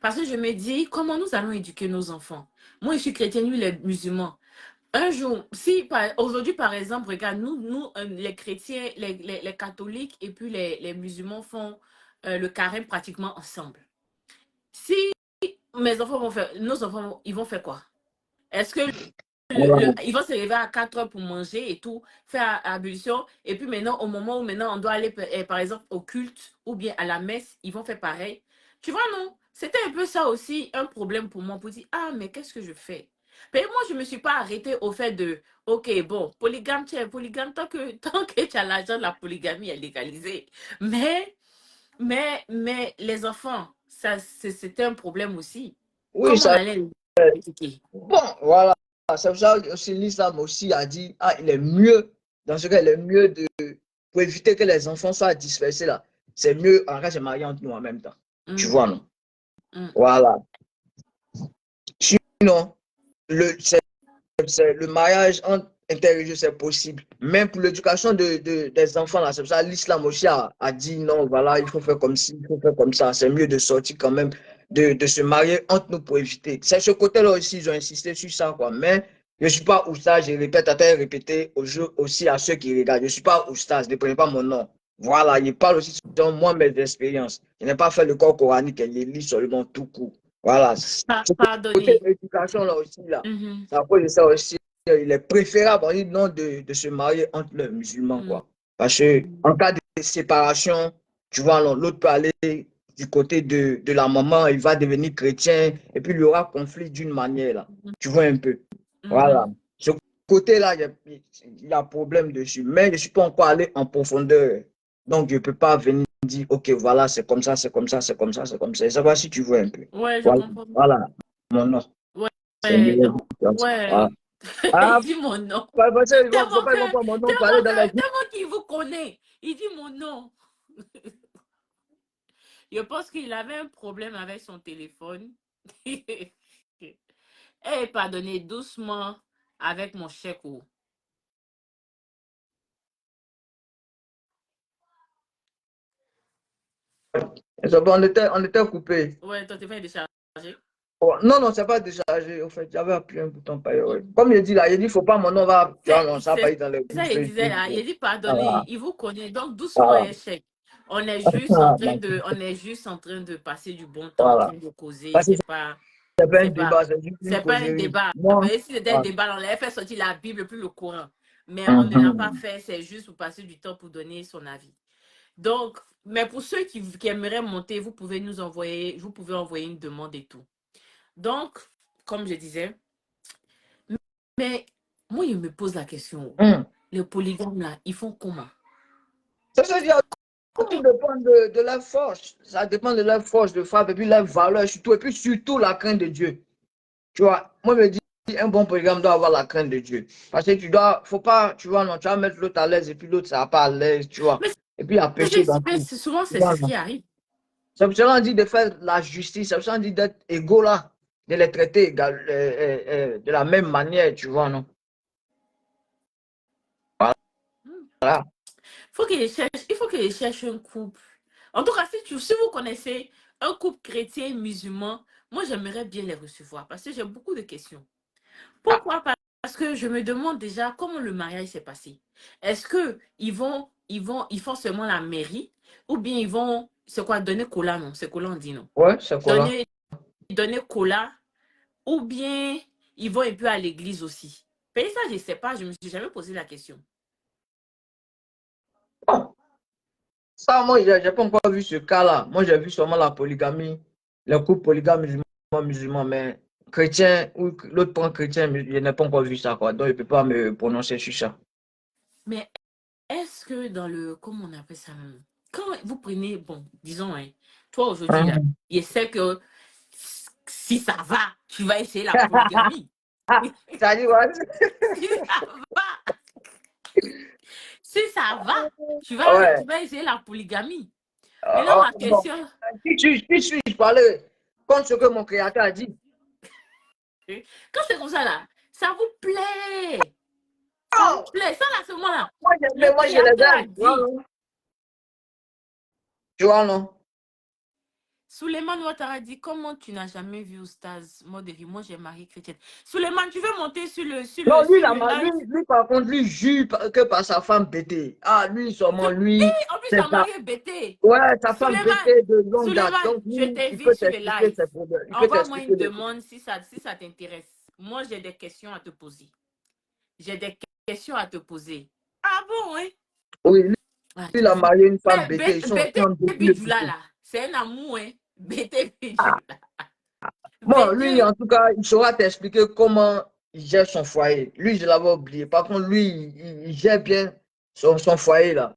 Parce que je me dis, comment nous allons éduquer nos enfants? Moi, je suis chrétienne, lui, il est musulman. Un jour, si aujourd'hui, par exemple, regarde, les chrétiens, les catholiques et puis les musulmans font le carême pratiquement ensemble. Si nos enfants, ils vont faire quoi? Est-ce que Voilà. ils vont se lever à 4 heures pour manger et tout, faire ablution, et puis maintenant, au moment où maintenant on doit aller, par exemple, au culte ou bien à la messe, ils vont faire pareil. Tu vois, non? C'était un peu ça aussi, un problème pour moi, pour dire, ah, mais qu'est-ce que je fais? Mais moi, je ne me suis pas arrêtée au fait de, ok, bon, polygame, tu es polygame, tant que tu as l'argent, la polygamie est légalisée. Mais les enfants, c'était un problème aussi. Oui, Comment on ça. allait les éduquer? Bon, voilà. C'est pour ça aussi l'islam aussi a dit, ah, il est mieux, dans ce cas, il est mieux pour éviter que les enfants soient dispersés là. C'est mieux, en cas, de se marier entre nous en même temps. Tu Hum, vois, non? hum. Voilà. Sinon, le mariage interreligieux, c'est possible. Même pour l'éducation des enfants, là, c'est pour ça que l'islam aussi a dit non, voilà, il faut faire comme ci, il faut faire comme ça. C'est mieux de sortir quand même, de se marier entre nous pour éviter. C'est ce côté-là aussi, ils ont insisté sur ça, quoi. Mais je ne suis pas oustaz, je répète, à tête répéter aussi à ceux qui regardent. Je ne suis pas oustaz, ne prenez pas mon nom. Voilà, il parle aussi sur moi, mes expériences. Je n'ai pas fait le corps coranique, je lis seulement tout court. Voilà. Ce côté Pardonnez. éducation là aussi, là. Mhm, C'est à cause de ça aussi, il est préférable on dit, non, de se marier entre les musulmans, mhm, quoi. Parce que en cas de séparation, tu vois, l'autre peut aller du côté de la maman, il va devenir chrétien, et puis il y aura conflit d'une manière, là. Tu vois un peu. Voilà. mhm. Ce côté-là, il y a problème dessus. Mais je ne suis pas encore allé en profondeur. Donc, je ne peux pas venir dire, OK, voilà, c'est comme ça, c'est comme ça, c'est comme ça, c'est comme ça. Ça va si tu vois un peu. Ouais, je Voilà, comprends. voilà. Mon nom. Ouais, C'est mieux. Voilà. ouais. Ah, Il dit mon nom. parce que faut Tellement pas que, qu'on mon nom pour aller dans les tellement qu'il vous connaît. Il dit mon nom. Je pense qu'il avait un problème avec son téléphone. Eh, pardonnez doucement. avec mon chèque. Oh. On était coupés. Ouais, ton téléphone est déchargé. Oh, non, non, c'est pas déchargé. En fait, j'avais appuyé un bouton. Ouais. Comme il dit là, il dit, faut pas, mon nom va. Tu vois, non, ça va pas être dans les Ça, groupes il disait Facebook. là. Il dit, pardonnez, Voilà. il vous connaît. Donc, doucement, Voilà. un chèque. On est juste en train de passer du bon temps, en Voilà. train de causer. Parce que C'est pas un c'est débat, c'est juste une pas un causerie. débat. Non. Mais si c'était un Voilà. débat, on avait fait sortir la Bible plus le Coran. Mais on ne l'a pas Mhm. fait. C'est juste pour passer du temps pour donner son avis. Donc, mais pour ceux qui aimeraient monter, vous pouvez envoyer une demande et tout. Donc, comme je disais, mais moi, il me pose la question. Les polygames, là, ils font comment? Ça veut dire, tout dépend de leur force. Ça dépend de leur force de frappe et puis leur valeur surtout. Et puis surtout la crainte de Dieu. Tu vois, moi, je me dis, un bon polygame doit avoir la crainte de Dieu. Parce que faut pas, tu vois, non, tu vas mettre l'autre à l'aise et puis l'autre, ça va pas à l'aise, tu vois. Mais Et puis, il y a péché dans tout. souvent, Tu c'est vois, ce non. qui arrive. C'est pour cela qu'on dit de faire la justice. C'est pour cela qu'on dit d'être égaux là. De les traiter de la même manière, tu vois, non? Voilà. Il faut qu'ils cherchent un couple. En tout cas, si vous connaissez un couple chrétien musulman, moi, j'aimerais bien les recevoir parce que j'ai beaucoup de questions. Pourquoi? Parce que je me demande déjà comment le mariage s'est passé. Est-ce qu'ils font seulement la mairie ou bien ils vont, c'est quoi, donner cola, non? C'est cola, on dit non. Ouais, c'est quoi là? Donner cola ou bien ils vont un peu à l'église aussi. Mais ça, je ne sais pas, je ne me suis jamais posé la question. Bon, ça, moi, je n'ai pas encore vu ce cas-là. Moi, j'ai vu seulement la polygamie, le couple polygame musulman, mais chrétien ou l'autre point chrétien, je n'ai pas encore vu ça, quoi. Donc, je ne peux pas me prononcer sur ça. Mais est-ce que dans le, comment on appelle ça, quand vous prenez, bon, disons, hein, toi aujourd'hui, là, il sait que si ça va, tu vas essayer la polygamie. Ça dit, ouais. Si ça va, si ça va, Ouais. tu vas essayer la polygamie. Maintenant, ma Bon. question, Si je parlais contre ce que mon créateur a dit. quand c'est comme ça, là, ça vous plaît. Ça vous plaît. Ça, là, à ce moment-là, Moi, le je les créateur a aime. dit, Tu vois, non? Suleiman Ouattara dit, comment tu n'as jamais vu Oustaz mode de vie? Moi, j'ai marié chrétienne. Suleiman, tu veux monter sur le Non, live? lui, par contre, lui, jure que par sa femme bêtée. Ah, lui, seulement lui. En plus, C'est ta ça. marié bêté. Ouais, sa femme Suleiman, bêtée de longue date. Suleiman, Donc, je lui, il peut t'invite sur le t'expliquer live. ses problèmes. Il peut Envoie-moi t'expliquer une les trucs. demande si ça t'intéresse. Moi, j'ai des questions à te poser. J'ai des questions à te poser. Ah bon, hein? Oui, lui, Ah, il a marié une femme mais bêtée. Ils sont Bété ensemble depuis le Bidjoula, début. là, c'est un amour, hein? Bété Bidjoula. Bon, lui, Bété. en tout cas, il saura t'expliquer comment il gère son foyer. Lui, je l'avais oublié. Par contre, lui, il gère bien son foyer, là.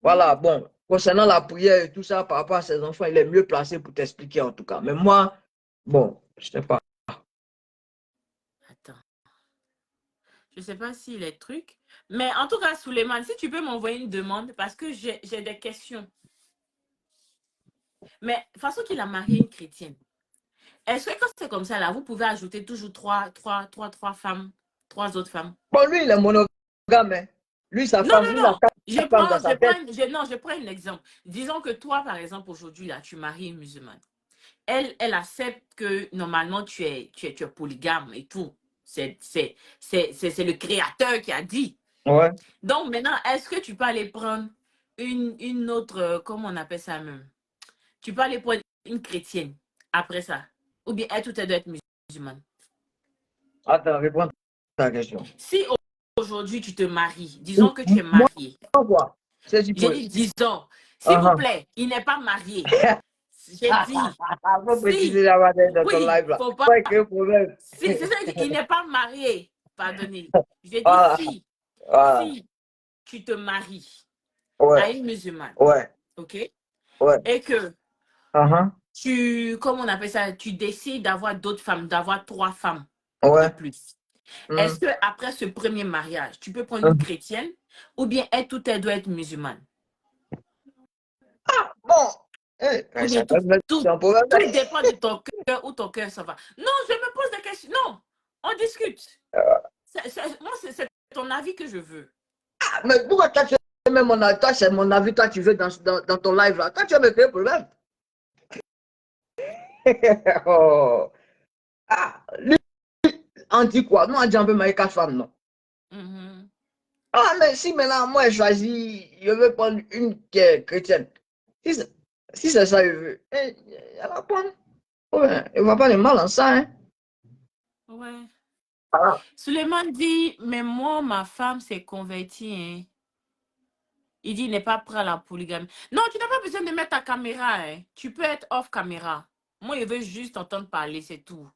Voilà, bon, concernant la prière et tout ça, par rapport à ses enfants, il est mieux placé pour t'expliquer, en tout cas. Mais moi, bon, je sais pas. Attends. Je ne sais pas s'il est truc. Mais en tout cas, Suleiman, si tu peux m'envoyer une demande, parce que j'ai des questions. Mais de toute façon qu'il a marié une chrétienne. Est-ce que quand c'est comme ça, là, vous pouvez ajouter toujours trois femmes, trois autres femmes? Bon, lui, il est monogame, hein. Lui, sa Non, femme, non, il a non. quatre femmes dans sa tête. Je prends un exemple. Disons que toi, par exemple, aujourd'hui, là, tu maries une musulmane. Elle accepte que normalement, tu es polygame et tout. C'est le créateur qui a dit. Ouais. Donc, maintenant, est-ce que tu peux aller prendre une autre, comment on appelle ça même? Tu peux aller prendre une chrétienne après ça. Ou bien elle, tout elle doit être musulmane. Attends, réponds à ta question. Si aujourd'hui tu te maries, disons que tu es Moi, marié. quoi? C'est si J'ai peu. dit disons, s'il vous plaît, il n'est pas marié. J'ai dit, Faut si, préciser la bataille dans ton oui, live là. faut pas. Ouais, quel problème. C'est ça, il n'est pas marié. Pardonnez. J'ai dit Voilà, voilà. si tu te maries Ouais, à une musulmane, ouais, ok? ouais. Et que Uh-huh. comment on appelle ça, tu décides d'avoir d'autres femmes, d'avoir trois femmes de Ouais. plus. Mm. Est-ce que après ce premier mariage, tu peux prendre une chrétienne ou bien elle doit être musulmane? Bon. Eh, Ou ça bien peut mettre un problème. tout dépend de ton cœur où ton cœur ça va. Non, je me pose des questions. Non, on discute. Moi, c'est ton avis que je veux. Ah, mais pourquoi toi, tu veux même mon avis? Toi, c'est mon avis, toi, tu veux dans ton live là. Toi, tu vas me créer problème. Oh. Ah, lui, on dit quoi? Nous, on dit on veut marier 4 femmes, non? Mhm. Ah, mais si maintenant, moi, je choisis, je veux prendre une qui est chrétienne. Si c'est si c'est ça, je veux. Elle va prendre. Ouais, il ne voit pas de mal en ça, hein. Ouais. Ah, Suleiman dit, mais moi, ma femme s'est convertie, hein. Il dit, il n'est pas prêt à la polygamie. Non, tu n'as pas besoin de mettre ta caméra, hein. Tu peux être off caméra. Moi, je veux juste entendre parler, c'est tout.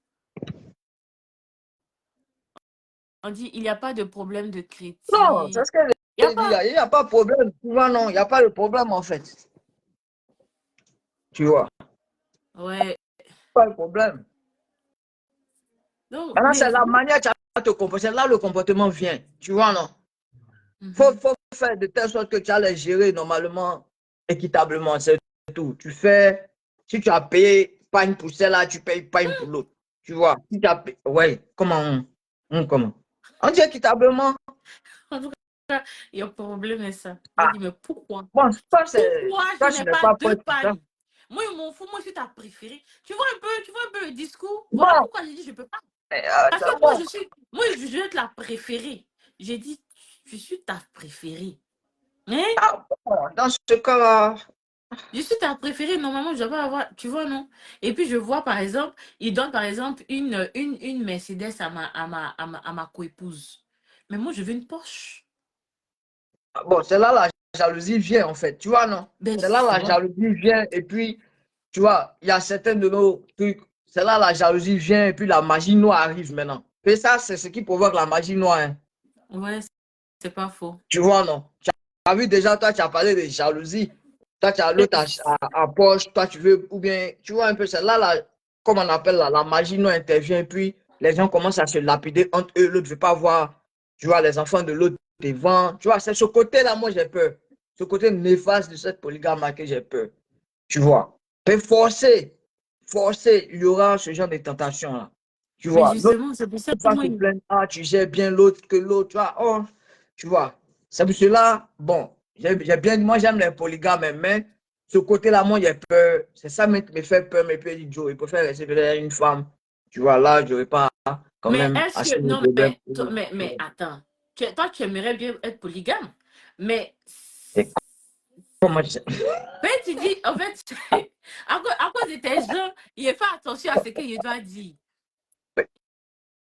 On dit, il n'y a pas de problème de non, critique. c'est ce que Il n'y a je dis. pas. Il n'y a pas de problème. Tu vois, non, il n'y a pas de problème en fait. Tu vois, Ouais. pas de problème. Donc, Maintenant, mais c'est la vous. manière dont tu vas te comporter. C'est là le comportement vient. Tu vois, non? Mhm. Faut faire de telle sorte que tu allais gérer normalement, équitablement. C'est tout. Tu fais, si tu as payé pas une pour celle-là, tu payes pas une pour l'autre. Tu vois, si tu as payé, ouais, comment? On dit équitablement. En tout cas, il y a un problème avec ça. Il a Ah, dit, mais pourquoi? bon, Pourquoi je toi, tu n'ai n'es pas pas prêt deux pour ça. pagnes? Moi, je m'en fous. Moi, je suis ta préférée. Tu vois un peu le discours? Voilà Bon, pourquoi j'ai dit, je ne peux pas. Parce que bon. je vais être la préférée. J'ai dit, je suis ta préférée. Hein? Ah, bon, dans ce cas-là, Je suis ta préférée. Normalement, je dois pas avoir, tu vois, non? Et puis, je vois, par exemple, il donne, par exemple, une Mercedes à ma coépouse. Mais moi, je veux une Porsche. bon, c'est là la jalousie vient en fait. Tu vois, non? Ben, C'est là la justement. jalousie vient et puis, tu vois, il y a certains de nos trucs. C'est là la jalousie vient et puis la magie noire arrive maintenant. Et ça, c'est ce qui provoque la magie noire, hein. Ouais, c'est pas faux. Tu vois, non? Tu as vu déjà, toi, tu as parlé de jalousie. Toi, tu as Ben, l'autre à poche, toi, tu veux, ou bien, tu vois un peu, c'est là, comme on appelle la magie noire intervient, et puis les gens commencent à se lapider entre eux, l'autre ne veut pas voir, tu vois, les enfants de l'autre devant. Tu vois, c'est ce côté-là, moi, j'ai peur. Ce côté néfaste de cette polygame que j'ai peur. Tu vois. Mais forcer, il y aura ce genre de tentation-là. Tu mais vois, justement, c'est pour ça que va moi, se plaindre, ah, tu gères bien l'autre que l'autre, tu vois, oh, tu vois. C'est pour cela, bon, j'ai bien, moi j'aime les polygames, mais ce côté-là, moi j'ai peur, c'est ça me fait peur, mais puis Joe, il préfère rester peut-être une femme, tu vois, là, j'aurais pas quand mais même est-ce assez que, de non, problèmes. mais attends, toi, tu aimerais bien être polygame, mais, Et comment je sais? ben, tu dis, en fait, à cause de tes gens, il fait attention à ce qu'il doit dire.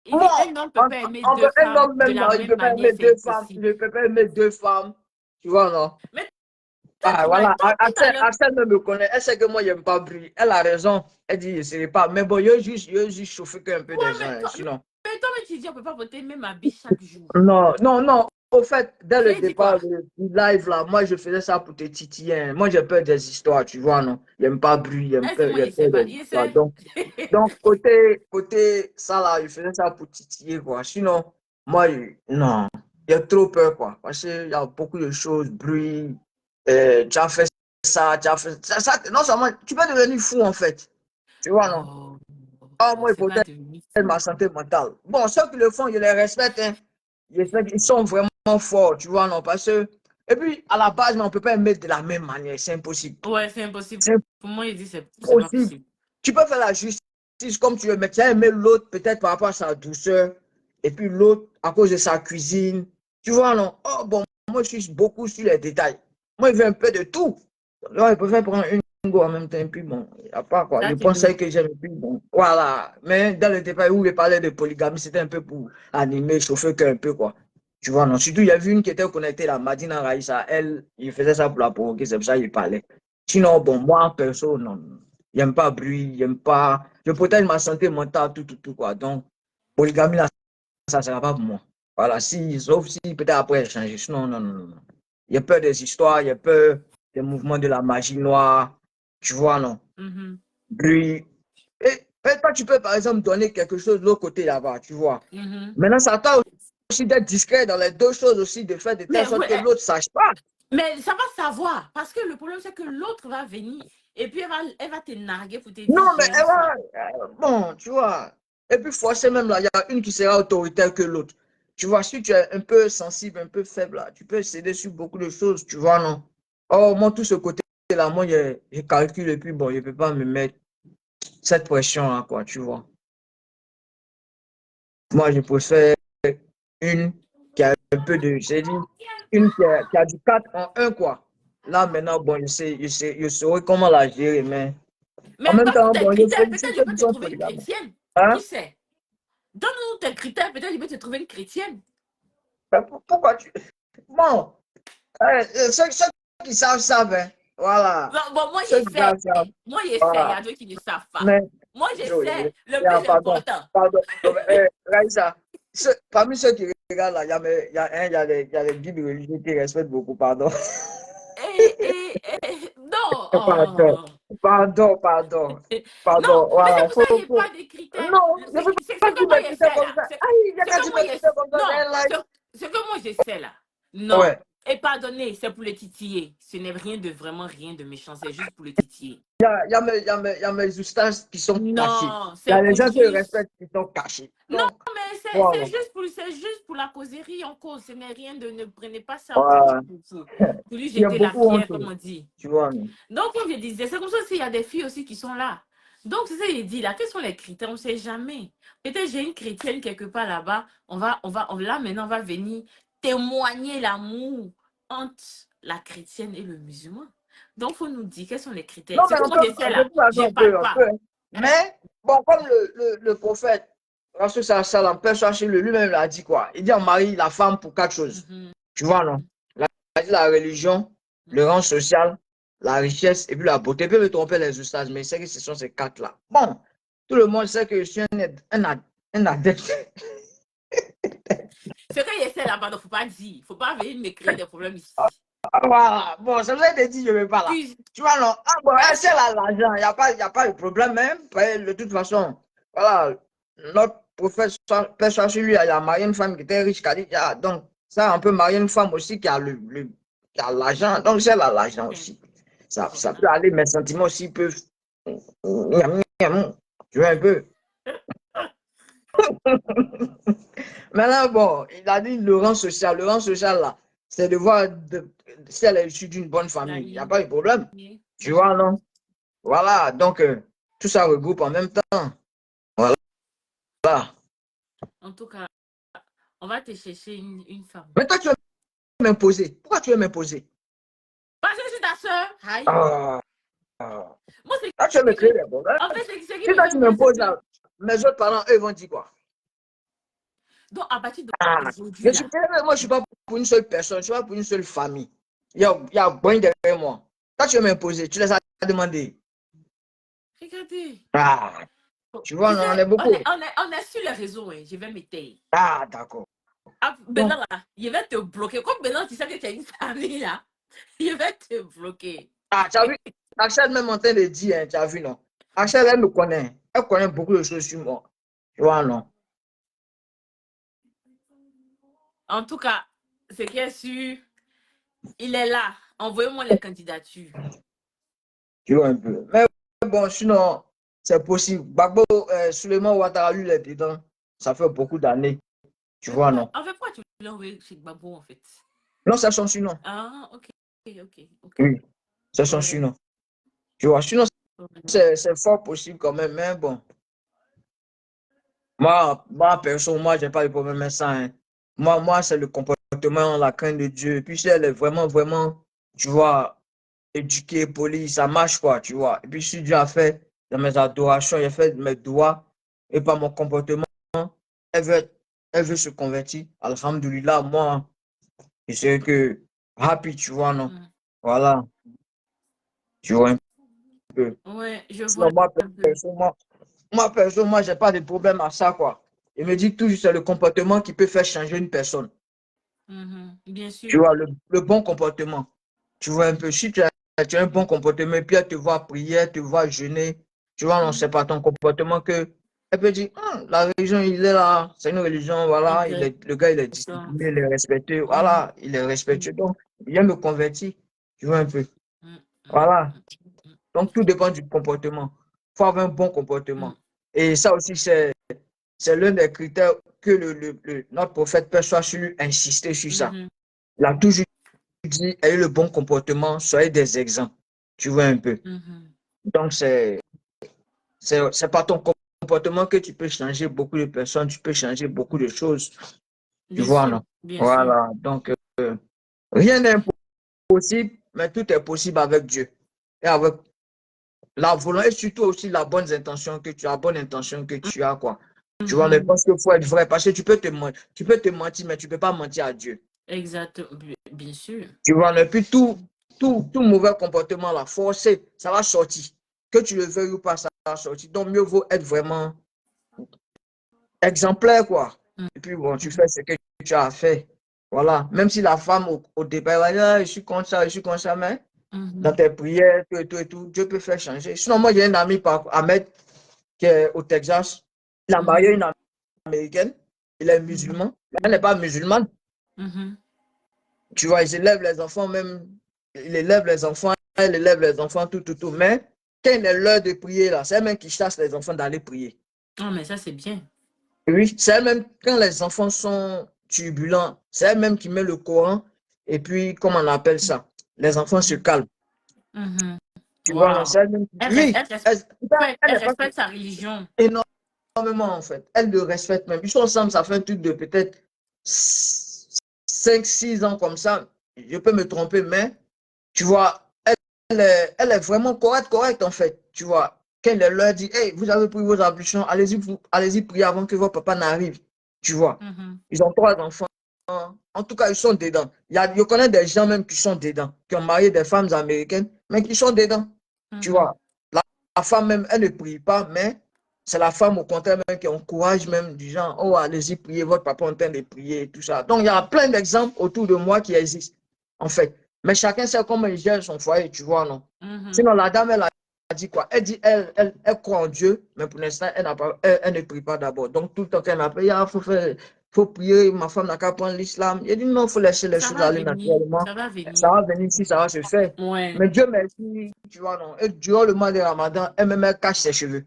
Il dit, Moi, un homme ne peut pas aimer deux un femmes homme de même, la non, il ne même peut pas manière, aimer c'est deux femmes, il impossible. ne peut pas aimer deux femmes, tu vois, non? Mais toi, Ah, voilà, tout à l'heure, Axel me connaît. Elle sait que moi, je n'aime pas bruit. Elle a raison. Elle dit, je ne sais pas. Mais bon, je juste chauffer un peu toi, des gens, hein, sinon. mais tu dis, on ne peut pas voter même ma biche chaque jour. Non. Au fait, dès le J'ai dit départ quoi? du live, là, moi, je faisais ça pour te titiller, hein. Moi, j'ai peur des histoires, tu vois, non? J'aime pas bruit, Est-ce que moi, j'ai je sais peur pas, des je histoires. sais. Donc côté ça, là, je faisais ça pour titiller, quoi. Sinon, moi, non. J'ai trop peur, quoi. Parce qu'il y a beaucoup de choses, bruit. Tu as fait ça, tu as fait ça. Non seulement, tu peux devenir fou, en fait. Tu vois, non? Oh, Ah, moi, il c'est faut pas devenu ma fou. santé mentale. Bon, ceux qui le font, je les respecte, hein. Ils sont vraiment forts, tu vois, non? Parce que, et puis, à la base, mais on ne peut pas mettre de la même manière. C'est impossible. Ouais, c'est impossible. C'est Pour moi, il dit c'est pas impossible. possible. Tu peux faire la justice comme tu veux, mais tu as aimé l'autre peut-être par rapport à sa douceur, et puis l'autre à cause de sa cuisine. Tu vois, non? Oh, bon, moi, je suis beaucoup sur les détails. Moi, il veut un peu de tout. Là, il préfère prendre une go en même temps, et puis bon, il n'y a pas quoi. Ça, Je tu pense veux. que j'aime, et puis bon, voilà. Mais dans le détail où il parlait de polygamie, c'était un peu pour animer, chauffer un peu, quoi. Tu vois, non? Surtout, il y a vu une qui était connectée, la Madina Raïssa. Elle, il faisait ça pour la provoquer, c'est pour ça qu'il parlait. Sinon, bon, moi, perso, non. J'aime pas bruit, j'aime pas. Je protège ma santé mentale, tout, quoi. Donc, polygamie, là, ça ne sera pas pour moi. Voilà, si, sauf si peut-être après changer. Sinon, non. Il y a peur des histoires, il y a peur des mouvements de la magie noire. Tu vois, non? Mhm, Bruit. Et toi, tu peux, par exemple, donner quelque chose de l'autre côté là-bas, tu vois. mhm. Maintenant, ça t'a aussi d'être discret dans les deux choses aussi, de faire de telle Mais, sorte que l'autre ne sache pas. mais ça va savoir. Parce que le problème, c'est que l'autre va venir. Et puis, elle va te narguer pour te Non, dire, mais j'ai ça. bon, tu vois. Et puis, forcément, même là, il y a une qui sera autoritaire que l'autre. Tu vois, si tu es un peu sensible, un peu faible, là, tu peux céder sur beaucoup de choses, tu vois, non? Oh, moi, tout ce côté-là, moi, je calcule et puis bon, je ne peux pas me mettre cette pression-là, quoi, tu vois. Moi, je préfère une qui a un peu de, j'ai dit, une qui a du 4 en un quoi. Là, maintenant, bon, je saurais comment la gérer, mais en Mais même donne-nous temps, tes bon, je critères, félicite peut-être je ceux peux qui te sont trouver une polygames. chrétienne. Qui Hein? sait? Donne-nous tes critères, peut-être je peux te trouver une chrétienne. Pourquoi tu. Bon, ceux qui savent, savent, hein. Voilà. Bon, moi Ceux qui j'essaie. savent, savent. Moi j'essaie. Il y Voilà. a d'autres qui ne savent pas. Mais, Moi Joey, j'essaie. Le plus pardon, important. pardon. Raïssa, parmi ceux qui regardent là, il y a les guides religieux qui respectent beaucoup, pardon. Non. Pardon, Oh. pardon. Non, mais c'est Voilà. pour ça que je n'ai pas des critères. Non, je ne peux C'est pas que dire moi des critères j'essaie comme là. ça. Aïe, il y a C'est qu'à que dire moi des critères comme ça. Non, Like. ce que moi j'essaie là. Ouais. Non. Et pardonnez, c'est pour le titiller. Ce n'est vraiment rien de méchant. C'est juste pour le titiller. Il y a mes ustages qui sont cachés. Non, Il y a c'est les pour gens que je juste. respecte qui sont cachés. Non, Donc, mais voilà. c'est juste pour la causerie en cause. Ce n'est rien de. Ne prenez pas ça Voilà. pour lui Il y a jeter la beaucoup en pierre, comme tout. on dit. Tu vois, non? Donc, comme je disais, c'est comme ça s'il y a des filles aussi qui sont là. Donc, c'est ça qu'il dit là. Quels sont les critères? On ne sait jamais. Peut-être j'ai une chrétienne quelque part là-bas. Là, maintenant, on va venir témoigner l'amour entre la chrétienne et le musulman. Donc, il faut nous dire quels sont les critères. Non, C'est mais que on moi, peut, j'essaie de là. toute façon, Je ne parle on pas. peut. Hein. Mais, bon, comme le prophète, parce que ça l'empêche, lui-même l'a dit quoi? Il dit on marie la femme pour quatre choses. Tu vois, non? Il a dit la religion, le rang social, la richesse et puis la beauté. Il peut me tromper les ustages, mais c'est que ce sont ces quatre-là. Bon, tout le monde sait que je suis un adepte. C'est que j'essaie là-bas, donc il ne faut pas dire. Il ne faut pas venir me créer des problèmes ici. Voilà. Bon, ça vous a dit, je ne vais pas là. Tu vois, non? Ah, bon, c'est l'argent, il n'y a pas de problème même. De toute façon, voilà, notre prophète, Père soit sur lui, il a marié une femme qui était riche, Khadija. Donc, ça, on peut marier une femme aussi qui a qui a l'argent. Donc, c'est l'argent aussi. Ça peut aller, mes sentiments aussi peuvent. Tu vois un peu. Maintenant, bon, il a dit le rang social. Le rang social, là, c'est de voir si elle est issue d'une bonne famille. Il n'y a pas de problème. Tu vois, non? Voilà, donc, tout ça regroupe en même temps. Voilà. En tout cas, on va te chercher une femme. Mais toi, tu veux m'imposer. Pourquoi tu veux m'imposer? Parce que je suis ta soeur. Aïe. Ah, Moi, c'est là, tu veux me créer des problèmes. en fait, ce qui Si me toi, fait tu peur, c'est m'imposes, que. mes autres parents, eux, vont dire quoi? Donc, à partir Ah, d'aujourd'hui, là. moi, je ne suis pas pour une seule personne, je ne suis pas pour une seule famille. Il y a bon derrière moi. Toi, tu veux m'imposer, tu les as demandé. Regardez. Ah, tu vois, Tu sais, on est beaucoup. on est sur les réseaux, hein. Je vais m'éteindre. Ah, d'accord. Ah, maintenant, là, je vais te bloquer. Comme maintenant, tu sais que tu as une famille, là. Je vais te bloquer. Ah, tu as vu? Axel même en train de dire, hein, tu as vu, non? Axel, elle me connaît. Elle connaît beaucoup de choses sur moi. Tu vois, non? En tout cas, ce qui est sûr, il est là. Envoyez-moi les candidatures. Tu vois un peu. Mais bon, sinon, c'est possible. Gbagbo, Suleiman Ouattara, lui, il est dedans. Ça fait beaucoup d'années. Tu vois, non? En fait, pourquoi tu l'as envoyé chez Gbagbo, en fait? Non, c'est son surnom. Ah, ok. Oui, c'est son surnom. Tu vois, sinon, c'est fort possible quand même. Mais bon, moi perso, moi, j'ai pas de problème avec ça. Hein. Moi, c'est le comportement, la crainte de Dieu. Et puis, si elle est vraiment, tu vois, éduquée, polie, ça marche, quoi, tu vois. Et puis, si Dieu a fait dans mes adorations, il a fait mes doigts et par mon comportement, elle veut, elle veut se convertir. Alhamdulillah, moi, je sais que happy, tu vois, non? Voilà, tu vois un peu. Ouais, je vois Sinon, un peu. moi, j'ai pas de problème à ça, quoi. Il me dit toujours, c'est le comportement qui peut faire changer une personne. Bien Tu sûr. vois, le bon comportement. Tu vois un peu, si tu as un bon comportement, et puis elle te voit prier, elle te voit jeûner, tu vois, non, c'est pas ton comportement que. Elle peut dire, la religion, il est là, c'est une religion, voilà, le gars, il est discipliné, il est respecté, voilà, il est respectueux. Donc, il vient me convertir, tu vois un peu. Voilà. Donc, tout dépend du comportement. Il faut avoir un bon comportement. Et ça aussi, c'est c'est l'un des critères que notre prophète, paix soit sur lui, insisté sur ça. Il a toujours dit, ayez le bon comportement, soyez des exemples. Tu vois un peu. Donc, c'est par ton comportement que tu peux changer beaucoup de personnes, tu peux changer beaucoup de choses. Tu Bien vois, sûr, non? bien Voilà. Donc, rien n'est impossible, mais tout est possible avec Dieu. Et avec la volonté, et surtout aussi la bonne intention que tu as, bonne intention que tu as, quoi. Tu vois, mais parce qu'il faut être vrai, parce que tu peux te mentir, mais tu ne peux pas mentir à Dieu. Exactement, bien sûr. Tu vois, et puis tout mauvais comportement, là, forcé, ça va sortir. Que tu le veuilles ou pas, ça va sortir. Donc, mieux vaut être vraiment exemplaire, quoi. Et puis, bon, tu fais ce que tu as fait. Voilà. Même si la femme, au départ, elle va dire, ah, je suis comme ça, mais dans tes prières, tout, Dieu peut faire changer. Sinon, moi, j'ai un ami, Ahmed, qui est au Texas. Il a marié une américaine. Il est musulman. Elle n'est pas musulmane. Tu vois, ils élèvent les enfants, même. Il élève les enfants, elle élève les enfants, tout. Mais quand il est l'heure de prier, là, c'est elle-même qui chasse les enfants d'aller prier. Oh, mais ça, c'est bien. Oui, c'est elle-même, quand les enfants sont turbulents, c'est elle-même qui met le Coran. Et puis, comment on appelle ça? Les enfants se calment. Tu vois, Wow. c'est elle-même. Oui, elle n'est pas Respecte sa religion. énormément, en fait. Elle le respecte même. Ils sont ensemble, ça fait un truc de peut-être 5, 6 ans comme ça. Je peux me tromper, mais tu vois, elle est vraiment correcte, en fait. Tu vois, quand elle leur dit, hey, vous avez pris vos ablutions, allez-y prier avant que votre papa n'arrive. Tu vois, ils ont 3 enfants. En tout cas, ils sont dedans. Je connais des gens même qui sont dedans, qui ont marié des femmes américaines, mais qui sont dedans. Tu vois, la femme même, elle ne prie pas, mais c'est la femme au contraire même qui encourage même du genre, oh, allez-y prier, votre papa est en train de prier et tout ça. Donc, il y a plein d'exemples autour de moi qui existent, en fait. Mais chacun sait comment il gère son foyer, tu vois, non? Sinon, la dame, elle a dit quoi? Elle dit, elle croit en Dieu, mais pour l'instant, elle ne prie pas d'abord. Donc, tout le temps qu'elle m'appelle, il faut prier, ma femme n'a qu'à prendre l'islam. Il dit, non, il faut laisser les Ça choses va aller venir. naturellement. Ça va Ça venir. va venir ici, ça va se faire. Ouais. Mais Dieu merci, tu vois, non? Et durant le mois de Ramadan, elle-même, elle cache ses cheveux.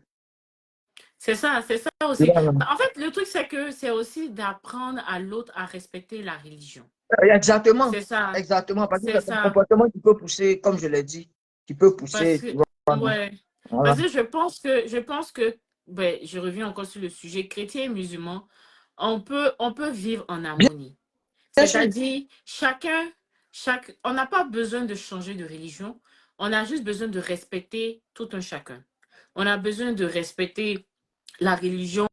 C'est ça aussi. En fait, le truc, c'est que c'est aussi d'apprendre à l'autre à respecter la religion. Exactement, C'est ça. exactement. Parce que C'est c'est un ça. comportement qui peut pousser, comme je l'ai dit, qui peut Parce pousser, que, tu vois, non? ouais. Voilà. Parce que je pense que, ben, je reviens encore sur le sujet, chrétien et musulman, on peut vivre en harmonie. Bien sûr. C'est-à-dire, on n'a pas besoin de changer de religion, on a juste besoin de respecter tout un chacun. On a besoin de respecter la religion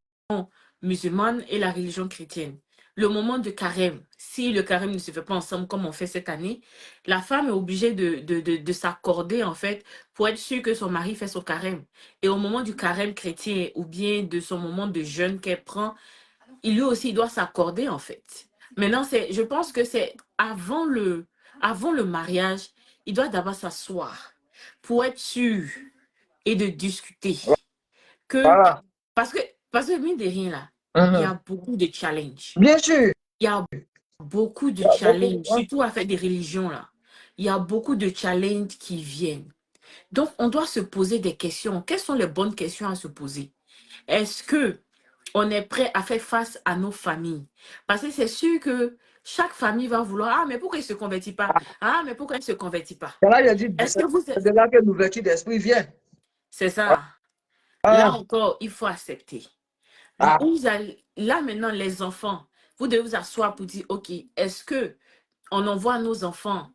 musulmane et la religion chrétienne. Le moment de carême, si le carême ne se fait pas ensemble comme on fait cette année, la femme est obligée de s'accorder en fait pour être sûre que son mari fait son carême. Et au moment du carême chrétien ou bien de son moment de jeûne qu'elle prend, lui aussi il doit s'accorder en fait. Maintenant, je pense que c'est avant le mariage, il doit d'abord s'asseoir pour être sûr et de discuter que Voilà. parce que, mine de rien, là, il y Mhm. a beaucoup de challenges. Bien sûr. Il y a beaucoup de Il y a beaucoup, challenges, hein. surtout avec des religions, là. Il y a beaucoup de challenges qui viennent. Donc, on doit se poser des questions. Quelles sont les bonnes questions à se poser? Est-ce que on est prêt à faire face à nos familles? Parce que c'est sûr que chaque famille va vouloir, ah, mais pourquoi il ne se convertit pas? Ah, mais pourquoi il ne se convertit pas? Et là, il a dit, Est-ce que vous c'est êtes... de là que l'ouverture d'esprit vient. C'est ça. Là Ah, encore, il faut accepter. ah. Là maintenant, les enfants, vous devez vous asseoir pour dire, OK, est-ce que on envoie nos enfants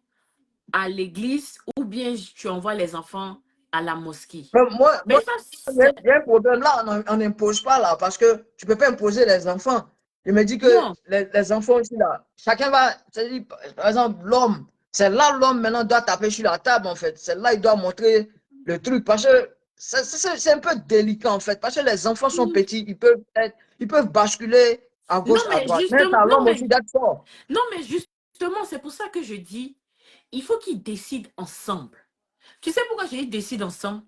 à l'église ou bien tu envoies les enfants à la mosquée? Mais moi, Mais ça, il y a un problème là, on n'impose pas là, parce que tu ne peux pas imposer les enfants. Je me dis que non. les enfants aussi là, chacun va, c'est-à-dire, par exemple, l'homme, c'est là l'homme maintenant doit taper sur la table en fait. C'est là il doit montrer le truc, parce que c'est un peu délicat en fait, parce que les enfants sont petits, ils peuvent basculer à Non, gauche, à mais droite. Mais c'est à l'homme aussi d'être fort. non, mais justement, c'est pour ça que je dis, il faut qu'ils décident ensemble. Tu sais pourquoi je dis décident ensemble?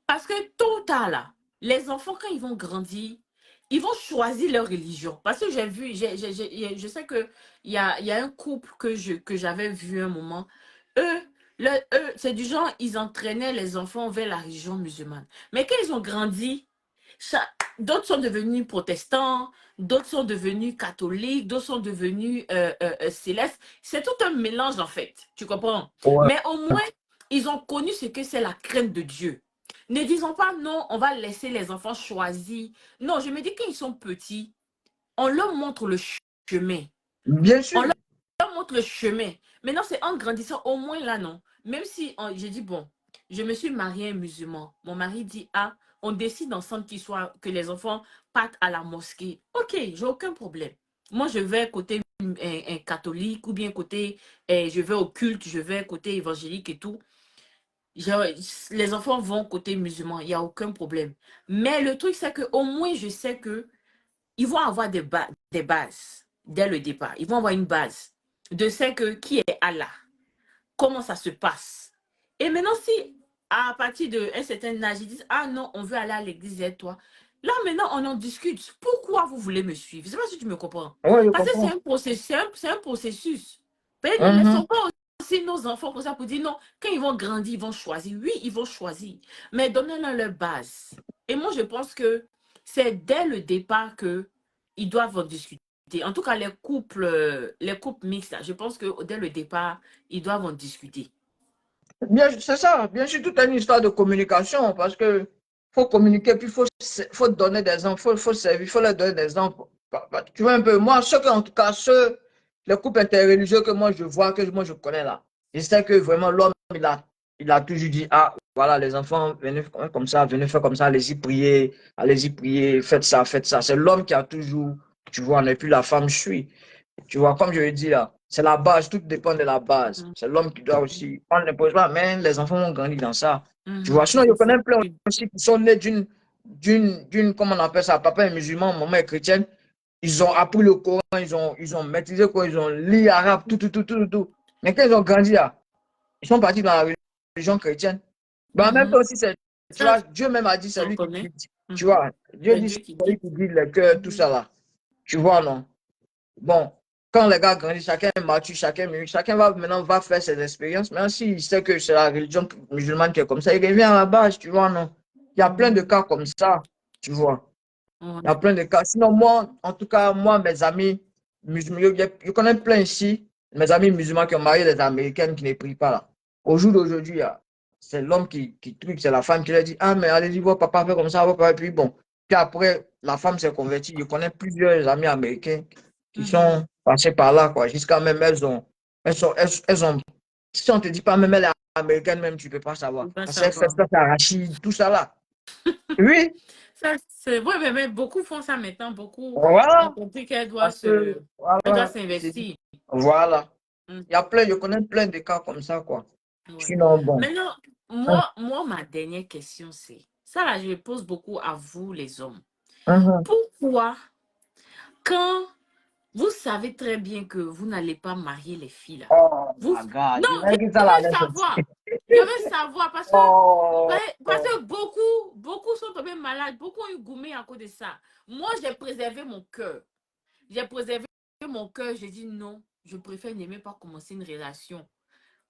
Parce que tôt ou tard, là, les enfants, quand ils vont grandir, ils vont choisir leur religion. Parce que j'ai vu, je sais qu'il y a un couple que j'avais vu un moment. Eux, c'est du genre, ils entraînaient les enfants vers la religion musulmane. Mais quand ils ont grandi, D'autres sont devenus protestants, d'autres sont devenus catholiques, d'autres sont devenus célestes. C'est tout un mélange en fait, tu comprends? Ouais. Mais au moins, ils ont connu ce que c'est la crainte de Dieu. Ne disons pas non, on va laisser les enfants choisir. Non, je me dis qu'ils sont petits, on leur montre le chemin. Bien On sûr. leur montre le chemin. Maintenant, c'est en grandissant, au moins là, non. Même si j'ai dit, bon, je me suis mariée un musulman. Mon mari dit, ah, on décide ensemble que les enfants partent à la mosquée. Ok, j'ai aucun problème. Moi, je vais côté un catholique ou bien côté, je vais au culte, je vais côté évangélique et tout. Les enfants vont côté musulman, il n'y a aucun problème. Mais le truc, c'est qu'au moins, je sais que ils vont avoir des bases dès le départ. Ils vont avoir une base de ce que qui est Allah, comment ça se passe. Et maintenant, si à partir d'un certain âge, ils disent, ah non, on veut aller à l'église et toi. Là, maintenant, on en discute. Pourquoi vous voulez me suivre? Je ne sais pas si tu me comprends. Ouais, je Parce que c'est comprends. un processus. C'est un processus. Mais ne Mhm. laissons pas aussi nos enfants comme ça pour dire non, quand ils vont grandir, ils vont choisir. Oui, ils vont choisir. Mais donnez-leur leur base. Et moi, je pense que c'est dès le départ que ils doivent en discuter. En tout cas, les couples mixtes, là, je pense que dès le départ, ils doivent en discuter. Bien, c'est ça. Bien sûr, tout est une histoire de communication parce que faut communiquer, puis faut donner des enfants, faut servir, faut leur donner des enfants. Tu vois un peu, moi, en tout cas, les couples interreligieux que moi je vois, que moi je connais là, je sais que vraiment l'homme, il a toujours dit, ah, voilà, les enfants, venez comme ça, venez faire comme ça, allez-y prier, faites ça, faites ça. C'est l'homme qui a toujours, tu vois, et puis la femme suit. Tu vois, comme je le dis là, c'est la base, tout dépend de la base. Mhm. C'est l'homme qui doit aussi. On ne pose pas, mais les enfants vont grandir dans ça. Tu vois, Mhm. sinon, je connais plein aussi qui sont nés comment on appelle ça, papa est musulman, maman est chrétienne. Ils ont appris le Coran, ils ont maîtrisé quoi, ils ont lu arabe, tout. Mais quand ils ont grandi là, ils sont partis dans la religion chrétienne. Mais en même temps Mhm. aussi, tu Ça, vois, Dieu même a dit, c'est j'en lui qui connais. dit, tu Mhm. vois, Dieu C'est dit, Dieu c'est qui lui guide. qui dit le cœur, tout ça là. Tu vois, non? Bon, quand les gars grandissent, chacun est mature, chacun va maintenant va faire ses expériences. Même s'il sait que c'est la religion musulmane qui est comme ça, il revient à la base, tu vois, non? Il y a plein de cas comme ça, tu vois. Il y a Ouais. plein de cas. Sinon, moi, en tout cas, moi, mes amis musulmans, je connais plein ici, mes amis musulmans qui ont marié des Américaines qui ne prient pas là. Au jour d'aujourd'hui, c'est l'homme qui truc, c'est la femme qui leur dit, ah, mais allez-y, votre papa fait comme ça, votre papa, et puis bon. Puis après, la femme s'est convertie. Je connais plusieurs amis américains qui Mhm. sont passés par là, quoi. Jusqu'à même, elles ont, si on ne te dit pas, même elle est américaine, même, tu ne peux pas Faut savoir. pas Parce qu'elle fait savoir. ça, Arachide, tout ça là. Oui, Ça, c'est vrai, mais beaucoup font ça maintenant. Beaucoup ont voilà. compris qu'elle doit Parce que, elle doit voilà, s'investir. voilà. Mhm. Il y a plein, je connais plein de cas comme ça, quoi. Ouais. Sinon, bon. Maintenant, Hum, ma dernière question, c'est, ça là, je le pose beaucoup à vous, les hommes. hum. Pourquoi, quand vous savez très bien que vous n'allez pas marier les filles là, Oh vous, my God, non, je je vais dire ça là, veux laisse savoir. aussi. Je veux savoir Oh, parce que beaucoup sont tombés malades, beaucoup ont eu goumé à cause de ça. Moi, j'ai préservé mon cœur. J'ai préservé mon cœur. J'ai dit non, je préfère ne même pas commencer une relation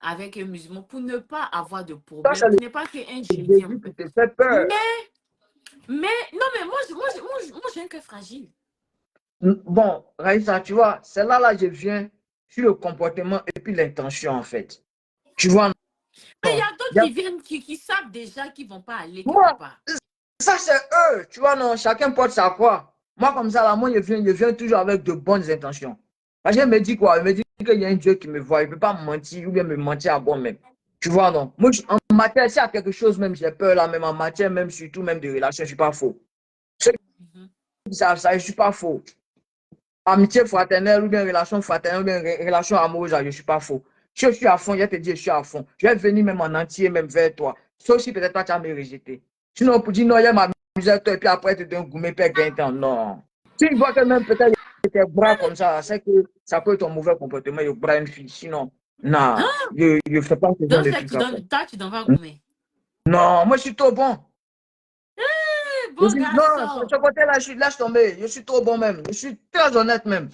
avec un musulman pour ne pas avoir de ça, c'est problème. Ce n'est pas qu'un le jeudi. début qui te fait peur. Non, mais moi j'ai un cœur fragile. Bon, Raïssa, tu vois, c'est là, je viens sur le comportement et puis l'intention, en fait. Tu vois, Mais il y non. a d'autres Il y a- qui viennent, qui savent déjà qu'ils ne vont pas aller quelque Moi, part. ça, c'est eux. Tu vois, non, chacun porte sa croix. Moi, comme ça, là, moi, je viens toujours avec de bonnes intentions. Parce qu'il me dit quoi? Il me dit qu'il y a un Dieu qui me voit. Il ne peut pas me mentir ou bien me mentir à moi-même. Tu vois, non? Moi, en matière, s'il y a quelque chose, même, j'ai peur, là, même en matière, même, surtout, même de relations, je ne suis pas faux. Ceux Mhm. qui savent ça, je ne suis pas faux. Amitié fraternelle ou bien relation fraternelle ou bien relation amoureuse, je ne suis pas faux. Si je suis à fond, je vais te dire, je suis à fond. Je vais venir même en entier, même vers toi. Sauf si peut-être toi, tu as me rejeté. Sinon, pour dire non, il y a ma misère, toi, et puis après, tu te donnes un gourmet, puis gagner temps. Non. Si tu vois que même peut-être il était bras comme ça, c'est que ça peut être un mauvais comportement, il bras une fille. Sinon, non, je ne fais pas ce genre Donc, de ça, trucs après. tu t'en vas gommer. Non, moi, je suis trop bon. Bon Non, sur garçon. ce côté-là, laisse tomber. Je suis trop bon même. Je suis très honnête même.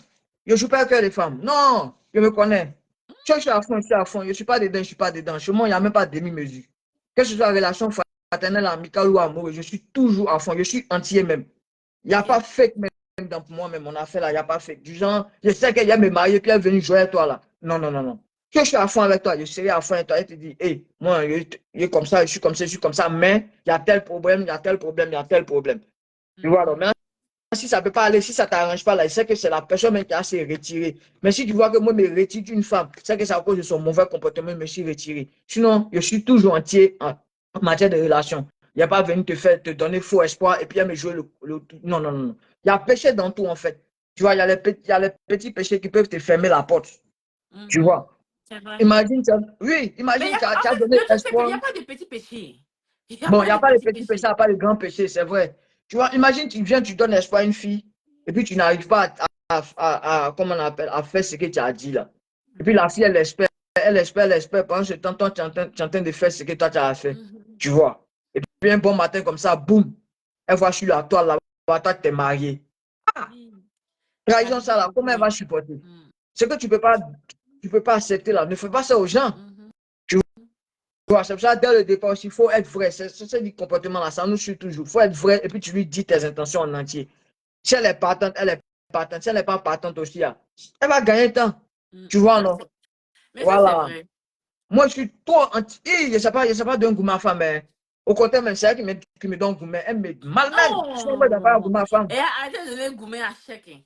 Je ne joue pas avec les femmes. Non, je me connais. Si je suis à fond, je suis à fond. Je ne suis pas dedans, je ne suis pas dedans. Chez moi, il n'y a même pas de demi-mesure. Que ce soit en relation fraternel, amical ou amoureux, je suis toujours à fond, je suis entier même. Il n'y a pas fake même dans moi-même, mon affaire là, il n'y a pas fake. Du genre, je sais qu'elle vient me marier, puis elle est venue jouer avec toi là. Non, non, non, non. Que je suis à fond avec toi, je serai à fond avec toi. Elle te dit, hey, moi, je suis comme ça, je suis comme ça, je suis comme ça, mais il y a tel problème, il y a tel problème, il y a tel problème. Tu vois, donc maintenant, si ça ne peut pas aller, si ça ne t'arrange pas là, je sais que c'est la personne même qui a s'est retirée. Mais si tu vois que moi, je me retire d'une femme, c'est que c'est à cause de son mauvais comportement, je me suis retiré. Sinon, je suis toujours entier en matière de relation. Il n'y a pas venu te donner faux espoir et puis elle me jouer Non, non, non. Il y a péché dans tout, en fait. Tu vois, il y a les petits péchés qui peuvent te fermer la porte. Tu vois. C'est vrai. Imagine, oui, Mais imagine, tu en as fait, donné le truc, c'est qu'il espoir. n'y a pas de petits péchés. Il n'y a Bon, il pas n'y a de pas de petits petits péchés, il péchés. n'y a pas de grands péchés, c'est vrai. Tu vois, imagine, tu viens, tu donnes espoir à une fille, et puis tu n'arrives pas comment on appelle, à faire ce que tu as dit là. Et puis la fille, elle espère, elle espère, elle espère. Pendant ce temps, toi, tu es en train de faire ce que toi, tu as fait. Tu vois. Et puis un bon matin comme ça, boum, elle voit sur la toile là-bas, toi, tu es marié. Oui. La Trahison, vie ça là, comment elle va continue. supporter? Ce que tu peux pas accepter là, ne fais pas ça aux gens. C'est pour ça, dès le départ aussi, il faut être vrai. C'est du comportement là, ça nous suit toujours. Il faut être vrai et puis tu lui dis tes intentions en entier. Si elle est partante, elle est partante. Si elle n'est pas partante aussi, elle va gagner temps. Tu vois, non? Mais ça, c'est Voilà. vrai. Moi, je suis trop anti. Je ne sais pas d'un goût ma femme, mais au côté, même, c'est elle qui me donne goût, mais elle me malmène. Sinon, moi, je n'ai pas un goût Non. ma femme. Et arrêtez de donner gourmet à chacun.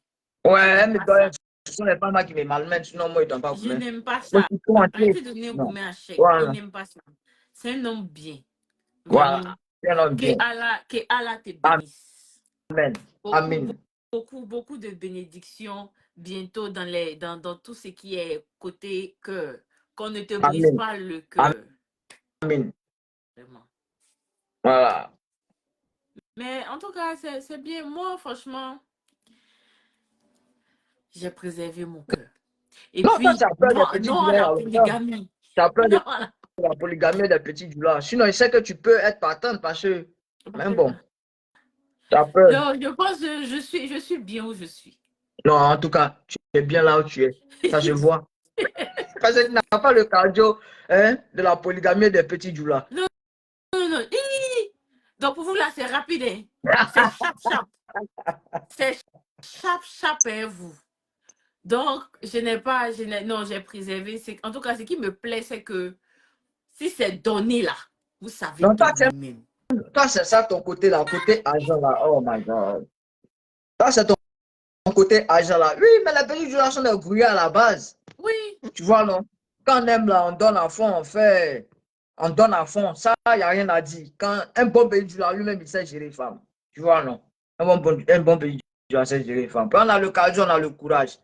Ouais, Je elle n'aime me pas donne. ça. Ce sont les femmes qui me malmènent, sinon, moi, je ne donne pas goût. Je n'aime pas Moi, je ça. suis trop anti. Arrêtez de donner Non. gourmet à chèque. Il Voilà. n'aime pas ça. C'est un homme bien. Voilà. Vraiment. C'est un homme bien. Que Allah te bénisse. Amen. Beaucoup, Amen. beaucoup de bénédictions bientôt dans tout ce qui est côté cœur. Qu'on ne te brise Amen. pas le cœur. Amen. Vraiment. Voilà. Mais en tout cas, c'est bien. Moi, franchement, j'ai préservé mon cœur. Et Non, toi, tu puis, as peur non, des petits non à douleurs, la alors ça. polygamie. Tu as peur de Non à la... la polygamie des petits douleurs. Sinon, je sais que tu peux être partante parce que, même bon, tu as peur. Non, je pense que je suis bien où je suis. Non, en tout cas, tu es bien là où tu es. Ça se voit. Parce que tu n'as pas le cardio hein, de la polygamie des petits douleurs. Non, non, non. Donc, pour vous, là, c'est rapide. Hein? C'est chap. C'est chap, hein, vous. Donc, non, j'ai préservé. En tout cas, ce qui me plaît, c'est que si c'est donné là, vous savez Donc, donner même. toi, c'est ça ton côté là, côté argent là. Oh my God. Toi, c'est ton côté argent là. Oui, mais les petits douleurs sont des grouillés à la base. Oui. Tu vois, non? Quand on aime là, on donne à fond, on donne à fond. Ça, il n'y a rien à dire. Quand un bon pays du lui-même, il sait gérer les femmes. Tu vois, non? Un bon pays du sait gérer les femmes. Puis on a le cardio, on a le courage.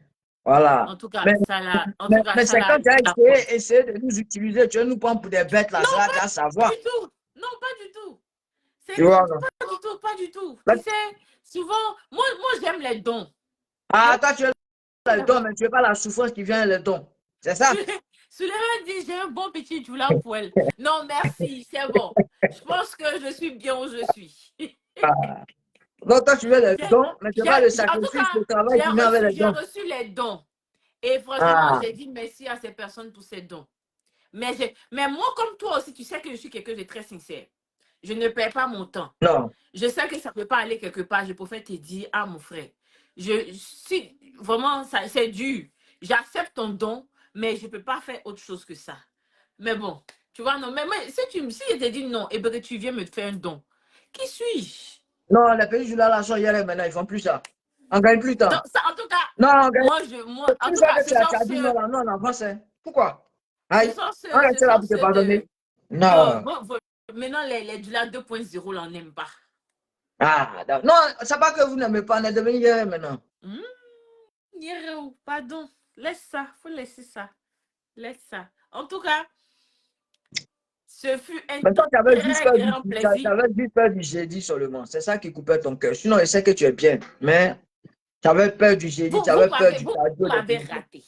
Voilà. En tout cas, Mais, ça là, en tout cas, mais ça c'est quand là, tu as essayé de nous utiliser, tu veux nous prendre pour des bêtes là, c'est là que tu vas pas savoir. du tout. Non, pas du tout. Tu vois, non? Pas du tout, pas du tout. Mais- Tu sais, souvent, moi j'aime les dons. Ah, toi, tu veux le don, mais tu veux pas la souffrance qui vient le don. C'est ça? Suleiman dit, j'ai un bon petit doula pour elle. Non, merci, c'est bon. Je pense que je suis bien où je suis. Ah. Donc, toi, tu veux le don, mais tu veux pas le En tout sacrifice, cas, le travail qui vient avec le j'ai don. reçu les dons. Et franchement, Ah, j'ai dit merci à ces personnes pour ces dons. Mais moi, comme toi aussi, tu sais que je suis quelqu'un de très sincère. Je ne perds pas mon temps. non. Je sais que ça ne peut pas aller quelque part. Je préfère te dire, ah mon frère, si vraiment, c'est dur. J'accepte ton don, mais je ne peux pas faire autre chose que ça. Mais bon, tu vois, non. Mais si je te dis non, et que tu viens me faire un don, qui suis-je? Non, les pays là sont hier et maintenant, ils font plus ça. On gagne plus de temps. Donc, ça, en tout cas, Non, on gagne en plus tout ça cas, que tu as dit non, là, non, on avance. Hein. Pourquoi? Aïe, on ce reste là sont pour te ceux de... pardonner. Non. Maintenant, les Dula 2.0, là, on n'aime pas. Ah, non, c'est pas que vous n'aimez pas, on est devenu hier maintenant. Pardon. Laisse ça. Faut laisser ça. Laisse ça. En tout cas, ce fut un Mais toi, tu avais juste très peur grand tu plaisir. avais juste peur du jeudi seulement. C'est ça qui coupait ton cœur. Sinon, je sais que tu es bien. Mais tu avais peur du jeudi, tu avais peur du cardio. Vous m'avez raté.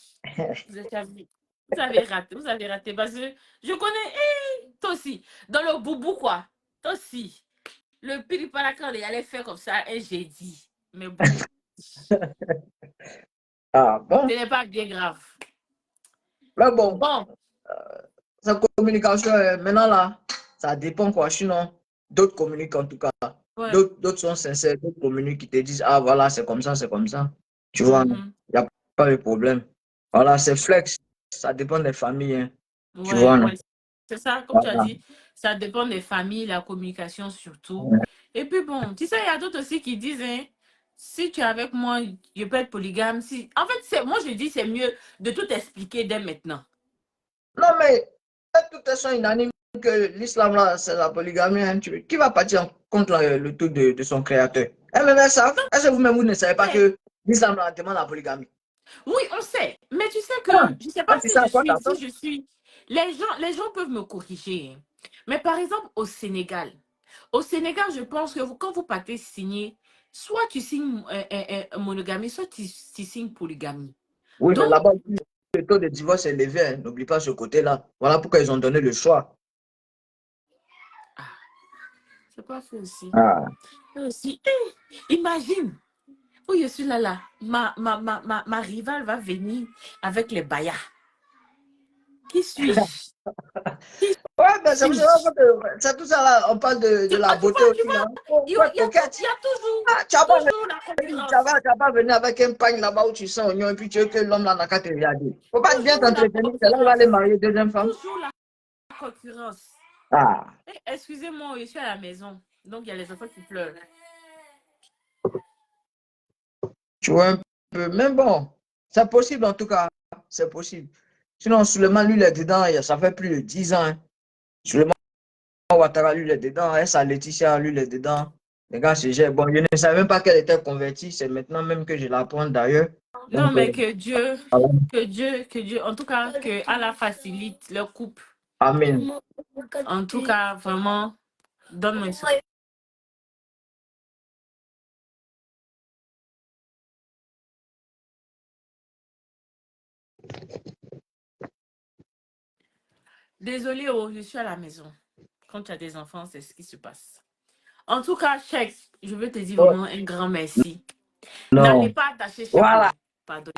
Vous avez raté. Vous avez raté. Parce que je connais, toi aussi, dans le boubou, quoi. Toi aussi. Le piriparakan, il allait faire comme ça un jeudi. Mais bon. Ah, bon. Ce n'est pas bien grave. Mais bon, Bon. sa communication, maintenant là, ça dépend quoi. Sinon, d'autres communiquent en tout cas. Ouais. D'autres sont sincères, d'autres communiquent qui te disent, ah voilà, c'est comme ça, c'est comme ça. Tu vois, il n'y a pas de problème. Voilà, c'est flex. Ça dépend des familles. Hein. Tu vois, non? Ouais. C'est ça, comme tu as Voilà. dit, ça dépend des familles, la communication surtout. Ouais. Et puis bon, tu sais, il y a d'autres aussi qui disent, hein, si tu es avec moi, je peux être polygame. Si... En fait, moi je dis c'est mieux de tout expliquer dès maintenant. Non, mais de toute façon, unanime que l'islam, là, c'est la polygamie. Hein. Qui va partir contre le tout de son créateur? Elles-mêmes, elles savent. Est-ce que vous-même, vous ne savez pas que l'islam, là, demande la polygamie? Oui, on sait. Mais tu sais que, Ah, je ne sais pas tu sais à quoi t'attends? si je suis... Les gens peuvent me corriger. Hein. Mais par exemple, au Sénégal, je pense que quand vous partez signer, soit tu signes monogamie, soit tu signes polygamie. Oui, mais Donc, là-bas, le taux de divorce est élevé. Hein. N'oublie pas ce côté-là. Voilà pourquoi ils ont donné le choix. c'est pas faux aussi. Ah. Aussi, imagine, où je suis là, ma rivale va venir avec les bayas. Qui suis-je? Ouais, mais c'est tout ça là. On parle de la beauté Tu aussi. vois, Là. Faut être coquette. il y a Ah, tu vas pas toujours la venir, concurrence. tu vas pas venir avec un pagne là-bas où tu sens oignon et puis tu veux que l'homme là n'a qu'à te regarder. Faut pas bien Toujours la t'entretenir. C'est là où va concurrence. aller marier deuxième femme. Toujours la concurrence. Ah. Excusez-moi, je suis à la maison. Donc, il y a les enfants qui pleurent. Tu vois un peu. Mais bon, c'est possible en tout cas. C'est possible. Sinon, Suleiman, lui, il est dedans. Ça fait plus de 10 ans. Hein. Suleiman Ouattara, lui, il est dedans. Essa Laetitia, lui, il est dedans. Les gars, c'est j'ai. Bon, je ne savais même pas qu'elle était convertie. C'est maintenant même que je l'apprends d'ailleurs. Non, Donc, mais que voilà. Dieu, en tout cas, que Allah facilite leur couple. Amen. En tout cas, vraiment, donne-moi ça. Désolée, oh, je suis à la maison. Quand tu as des enfants, c'est ce qui se passe. En tout cas, Cheikh, je veux te dire Oh, vraiment un grand merci. N'allez non. pas attacher Cheikh, Voilà. oh, pardon.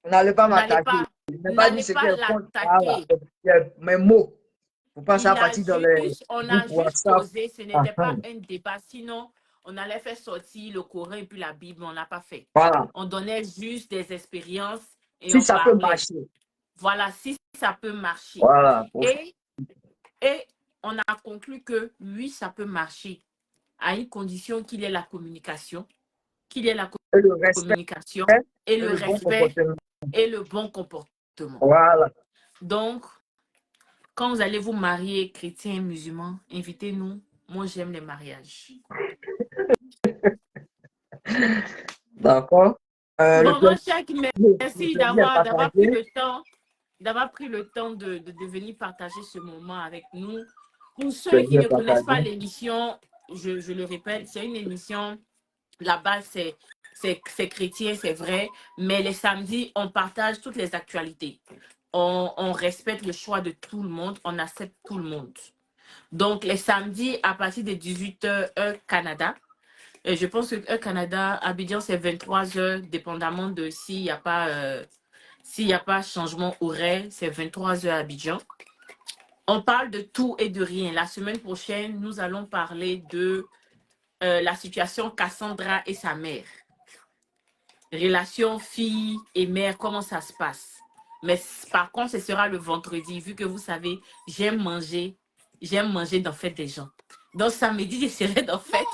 N'allez pas m'attaquer. Je n'ai pas dit N'allez ce qui pas est contre. Voilà. l'attaquer. Mes mots. Il ne faut pas ça partir dans les On a groupes juste WhatsApp. causé, ce n'était pas un débat. Sinon, on allait faire sortir le Coran et puis la Bible, on n'a pas fait. Voilà. On donnait juste des expériences et Si on ça peut parlait. marcher. Voilà, si ça peut marcher. Voilà. Et on a conclu que oui, ça peut marcher à une condition qu'il y ait la communication, qu'il y ait la Et le respect communication et le bon respect comportement. et le bon comportement. Voilà. Donc, quand vous allez vous marier, chrétien, musulman, invitez-nous. Moi, j'aime les mariages. D'accord. Le Bon, mon plaisir cher, merci est partagé. d'avoir pris le temps de venir partager ce moment avec nous. Pour ceux Le qui plaisir ne est connaissent pas partagé. l'émission, je le répète, c'est une émission, la base, c'est chrétien, c'est vrai, mais les samedis, on partage toutes les actualités. On respecte le choix de tout le monde, on accepte tout le monde. Donc, les samedis, à partir de 18h, heure Canada, et je pense que heure Canada, Abidjan, c'est 23h, dépendamment de s'il n'y a pas changement horaire, c'est 23h Abidjan. On parle de tout et de rien. La semaine prochaine, nous allons parler de la situation Cassandra et sa mère. Relation fille et mère, comment ça se passe. Mais par contre, ce sera le vendredi, vu que vous savez, j'aime manger dans Fête des gens. Donc, samedi, je serai dans Fête.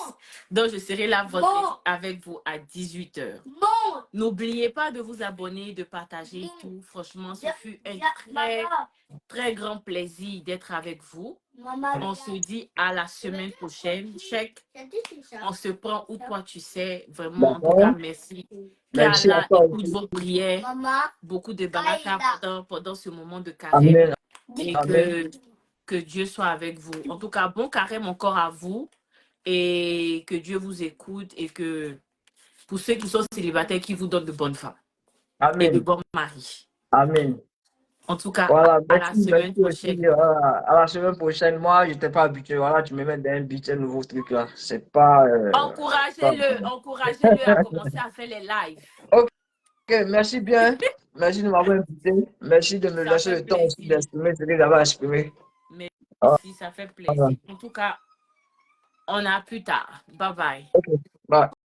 Donc, je serai là vendredi avec vous à 18h. N'oubliez pas de vous abonner, de partager et tout. Franchement, ce fut un très, très grand plaisir d'être avec vous. On se dit à la semaine prochaine. Check. On se prend où toi tu sais. Vraiment, en tout cas, merci. Merci à Qu'Allah toi écoute aussi. vos prières. Beaucoup de baraka pendant ce moment de carême. Amen. Et Amen. que Dieu soit avec vous. En tout cas, bon carême encore à vous. Et que Dieu vous écoute. Et que pour ceux qui sont célibataires, qui vous donnent de bonnes femmes. Et de Amen. bons maris. Amen. En tout cas, Voilà, à la semaine merci aussi. prochaine. À la semaine prochaine. Moi, je n'étais pas habitué. Voilà, tu me mets dans un but, un nouveau truc là. C'est pas. Encouragez-le à commencer à faire les lives. Ok, merci bien. Merci de m'avoir invité. Merci de me Ça laisser fait le temps aussi plaisir. d'exprimer ce que j'avais exprimé. Merci, ça fait plaisir. En tout cas, On a plus tard. Bye bye. Ok.